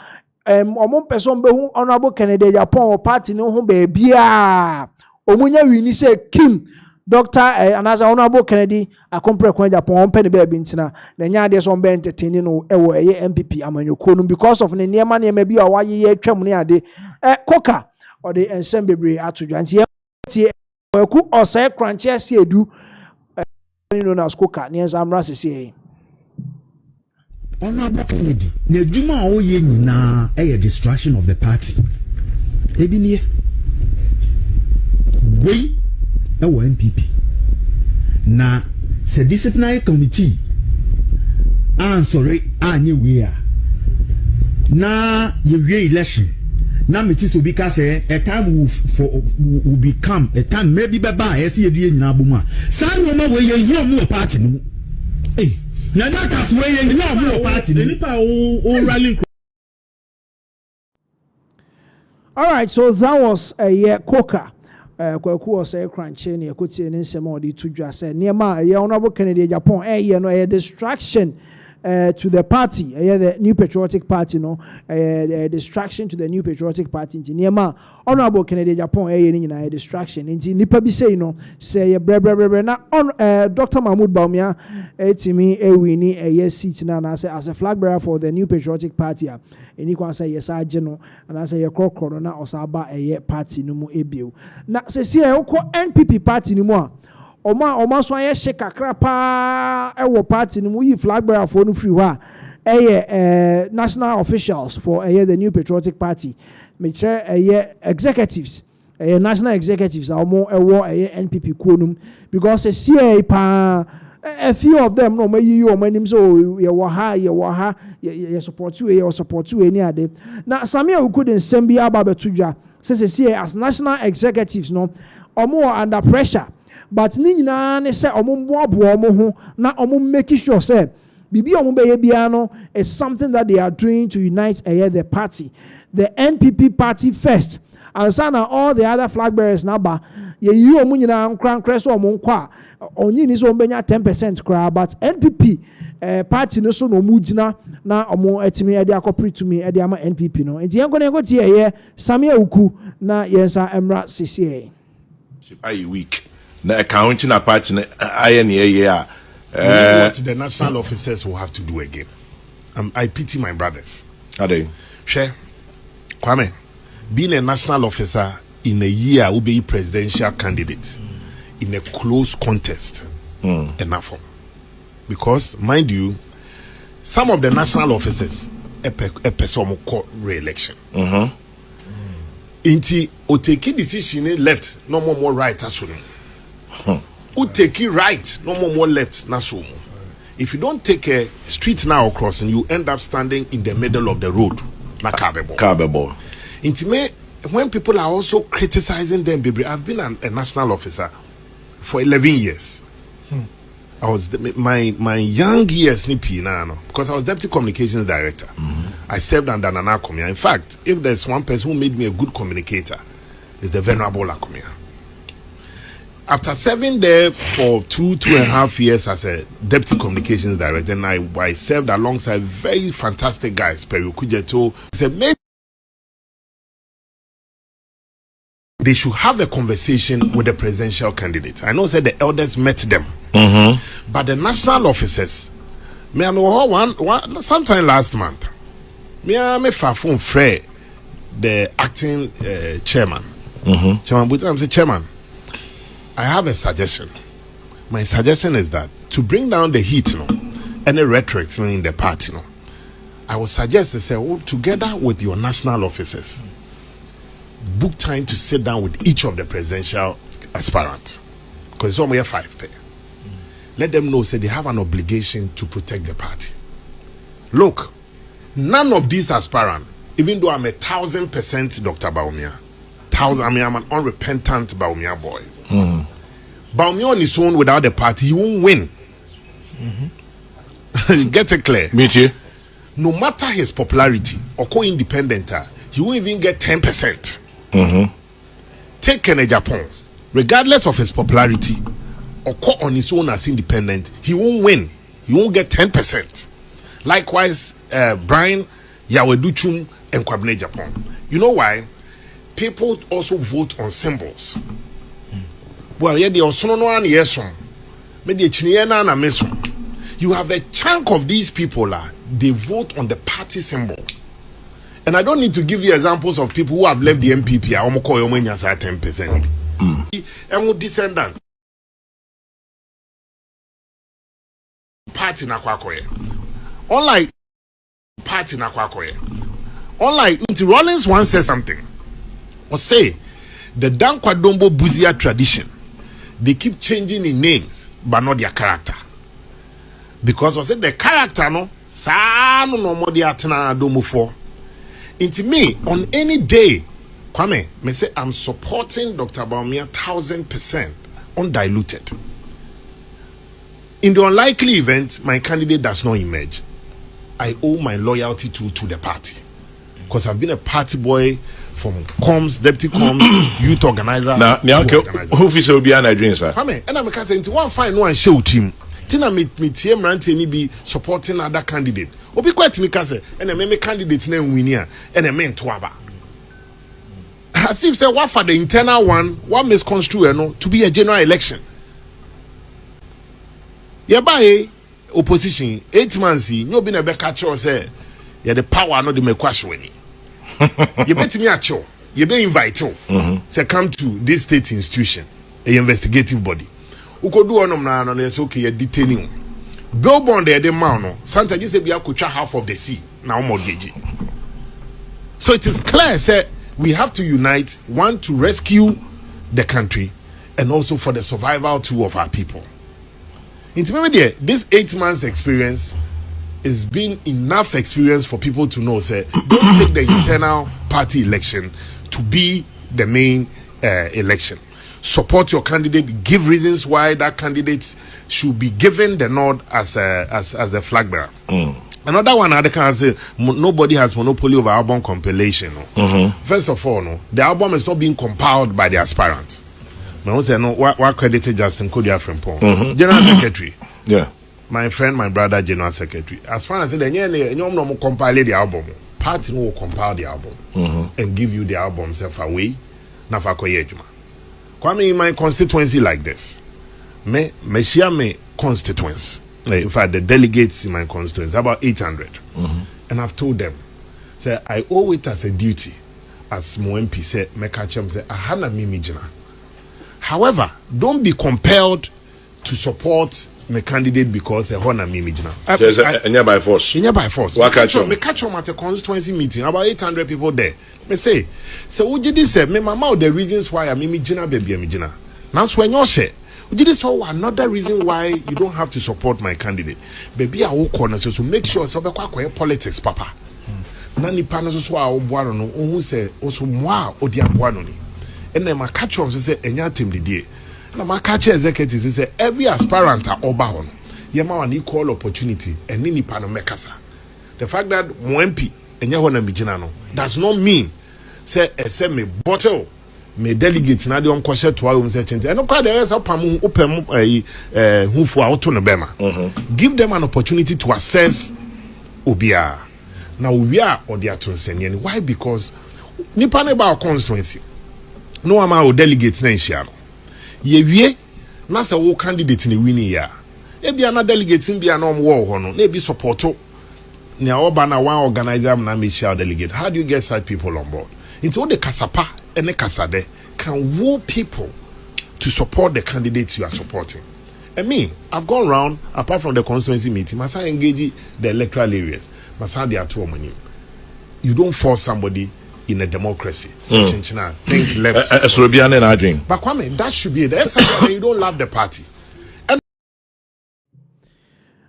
Omon person be Honorable Kennedy Japan party no ho baby omunya wini say Kim Dr. And as Honorable Kennedy, a compare when Japan penny baby intina, the nya so be entertaining no MPP amanyo because of the near money maybe a why ye twamne ade Koka or the ensemble atojo anti Kwaku Osei Kranche Esiedu known as Koka near Zamra CCA. Honorable Kennedy, ne djuma o ye nyina a distraction of the party. Ebinie we ewo MPP na se disciplinary committee sorry anye we a na ye election na metis obi ka say a time will become a time maybe baba ese ye due nyina bomu a san no ma we ye hia mu party no na that as we ye hia mu party no nipa o rallying. All right, so that was a Koka. Kwaku Osei Kranche ne ekotie ne nsem odi tudwa say niema ye Honorable Kennedy Japan no a distraction to the party, the New Patriotic Party, distraction to the New Patriotic Party. In Niema, Honorable Kennedy Japan, a distraction. In Nipa be say, say na Dr. Mahmoud Bawumia, me winnie a seat now as a flag bearer for the New Patriotic Party. And you can say yes, I general, and I say a corona or Saba a party no more ebio. Now say NPP party no more. Oma so aye shake kakra pa e party no mu yi flag bearer for no free wa national officials for the New Patriotic Party me share executives national executives omo NPP konum because see pa a few of them no may you omanim so ye wa ha ye support you any ade na Samia who couldn't send be aba betudwa say as national executives no omo under pressure. But ni nyina ne say omo boaboa omo ho na omo make sure say bibi omo be bia no is something that they are doing to unite the party, the NPP party first, and so now all the other flag bearers now ba ye you omo nyina nkran so omo nkwa onyi ni so ombenya 10% kra, but NPP party no so no mugina na omo etimi e de akopre to me e de ama NPP no enti enko tie Samia Uku na yensa emra CCA I week. Na counting a party what the national officers will have to do again. I pity my brothers. Are they? Share. Kwame, being a national officer in a year will be presidential candidate in a close contest. Enough. Because, mind you, some of the national officers a person court re-election. Inti oteki decision left, no more right as soon. Who take it right, no more left, naso. If you don't take a street now crossing, you end up standing in the middle of the road. Na Kabebo. Intimate when people are also criticizing them, baby. I've been a national officer for 11 years. I was my young years nippy now because I was deputy communications director. I served under Nana Akomia. In fact, if there's one person who made me a good communicator, it's the Venerable Akomia. After serving there for 2.5 years as a deputy communications director, and I served alongside very fantastic guys, Peru Kujeto. Said maybe they should have a conversation with the presidential candidate. I know said the elders met them, but the national officers, me I know one sometime last month, me far from Fred, the acting chairman, chairman, but I'm the chairman. I have a suggestion. My suggestion is that to bring down the heat, any rhetoric in the party, I would suggest to say, together with your national officers, book time to sit down with each of the presidential aspirants, because it's only 5 pay. Let them know, say they have an obligation to protect the party. Look, none of these aspirants, even though I'm 1,000% Dr. Bawumia, I'm an unrepentant Bawumia boy. Bawumia on his own without the party, he won't win. Get it clear. No matter his popularity or co-independent, he won't even get 10%. Take Kennedy Japan, regardless of his popularity or on his own as independent, he won't win. He won't get 10%. Likewise, Brian Yaweduchum and Kwabene Japan. You know why? People also vote on symbols. Well, yeah, the Osono yes, maybe na meso. You have a chunk of these people they vote on the party symbol. And I don't need to give you examples of people who have left the MPP. I almost call 10%. And descendant party na kwakoye. Unlike party na kwakoye. Unlike Rollins once said something. Or say the Dankwadombo Buzia tradition, they keep changing in names but not their character. Because I said the character no sa no more the atena domo for. Into me on any day, Kwame, me say I'm supporting Dr. Bawumia 1,000% undiluted. In the unlikely event my candidate does not emerge, I owe my loyalty to the party. Because I've been a party boy from comms, deputy comms, youth organizer. Now, who will be an Nigerian, sir? Kwame, and I'm saying one fine one show team. tina me tie mrantie ni bi supporting other candidate obi quite me ka say and me candidate na win a and me nto aba as if say what for the internal one what misconstrue no to be a general election yeah by opposition 8 months you be na be catch us say yeah the power no the make question you bet me at you you be invite you say come to this state institution a investigative body uko do onom na no say okay you detaining billboard the man no santa just say we akotwa half of the sea na mortgage so it is clear say we have to unite one to rescue the country and also for the survival too of our people. Intimately, this 8 months experience has been enough experience for people to know say don't take the internal party election to be the main election. Support your candidate, give reasons why that candidate should be given the nod as the flag bearer. Another one I can say nobody has monopoly over album compilation. First of all, no, the album is not being compiled by the aspirants. I say no, what credited Justin Kodia from Pong, General Secretary. Yeah, my friend, my brother, General Secretary. As far as the no compile the album, party will compile the album and give you the album self away. Nafa koyejuma. Kwame in my constituency like this. Me share me constituents. In fact, the delegates in my constituency about 800, and I've told them, say I owe it as a duty, as B0mb said, me catch them say ahana mimi jina. However, don't be compelled to support my candidate because hona mimi jina. Enya by force. Enya by force. Me catch them at a constituency meeting, about 800 people there. Me say, so would you say me mama the reasons why I mimi jina baby mi jina. Now when you share. This is another reason why you don't have to support my candidate. Baby, I will corner so make sure so be politics, papa. Nani panas so a obuano no who say also moi odi abuano ni. And then my catch on say enya team the day. Na my catch executive say every aspirant are oba on. Yema an equal opportunity and nini pano mekasa. The fact that B0mb enya hona mijina no does not mean say me bottle me delegate na de on kwhye to awo say change eno kwa there is opam opam hufu auto no bema give them an opportunity to assess obia now we are or their tonseni why because nipa na ba constituency no ama o delegate na nhia no ye wie na say wo candidate na wini ya e bia na delegate bia na omwo ho no na e bi support na oba na one organizer na me share delegate. How do you get such people on board? Into the kasapa and the kasade can woo people to support the candidates you are supporting. And me, I've gone around, apart from the constituency meeting, must engage the electoral areas. Must have their two money. You don't force somebody in a democracy. Think left. But Kwame, that should be it. That's how you don't love the party.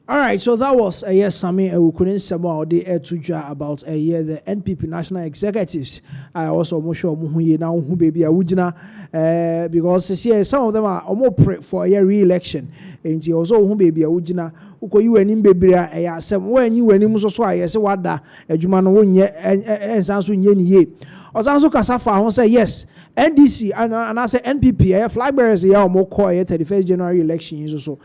All right, so that was a yes, Sami. We couldn't say about the about the NPP national executives. I also almost sure now who baby Awujina because some of them are almost for a re-election. And he also who baby Awujina uko you and baby when you and him so I say what da Jumano won ye and Sansu ye. Osanso Kasafa say yes. NDC and I say NPP flag bearers here more quiet 31st January election so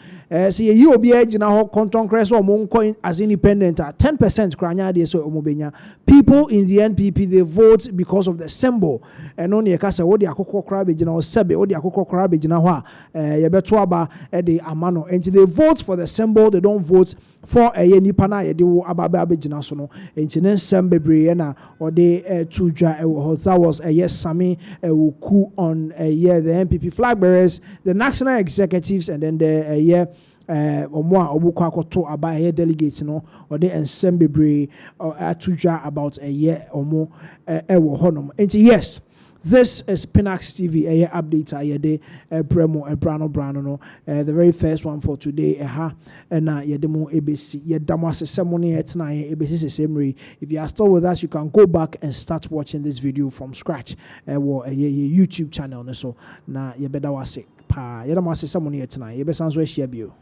see you will be edging our content crest or more coin as independent 10% crania de so omobenya people in the NPP they vote because of the symbol and only a casa what the akoko crab general sebe what the akoko crab general ye beto aba the amano and they vote for the symbol they don't vote for a nipa na ye de wo ababa abegina so no entinen sembebre na or they tuja that was a yes Sami coup on the NPP flag bearers, the national executives, and then the Omwa Obukwa Koto Abaye delegates, no, or the Ensemble Atuja about a year or more Ewo Honum. And yes, this is Pinaxtv, a update a day, Bremo, a Brano, the very first one for today, and Yedemo ABC, Yedamasa ceremony at night, ABC Semery. If you are still with us, you can go back and start watching this video from scratch, or a YouTube channel, so now you better was it. Yedamasa ceremony at night, you better share you.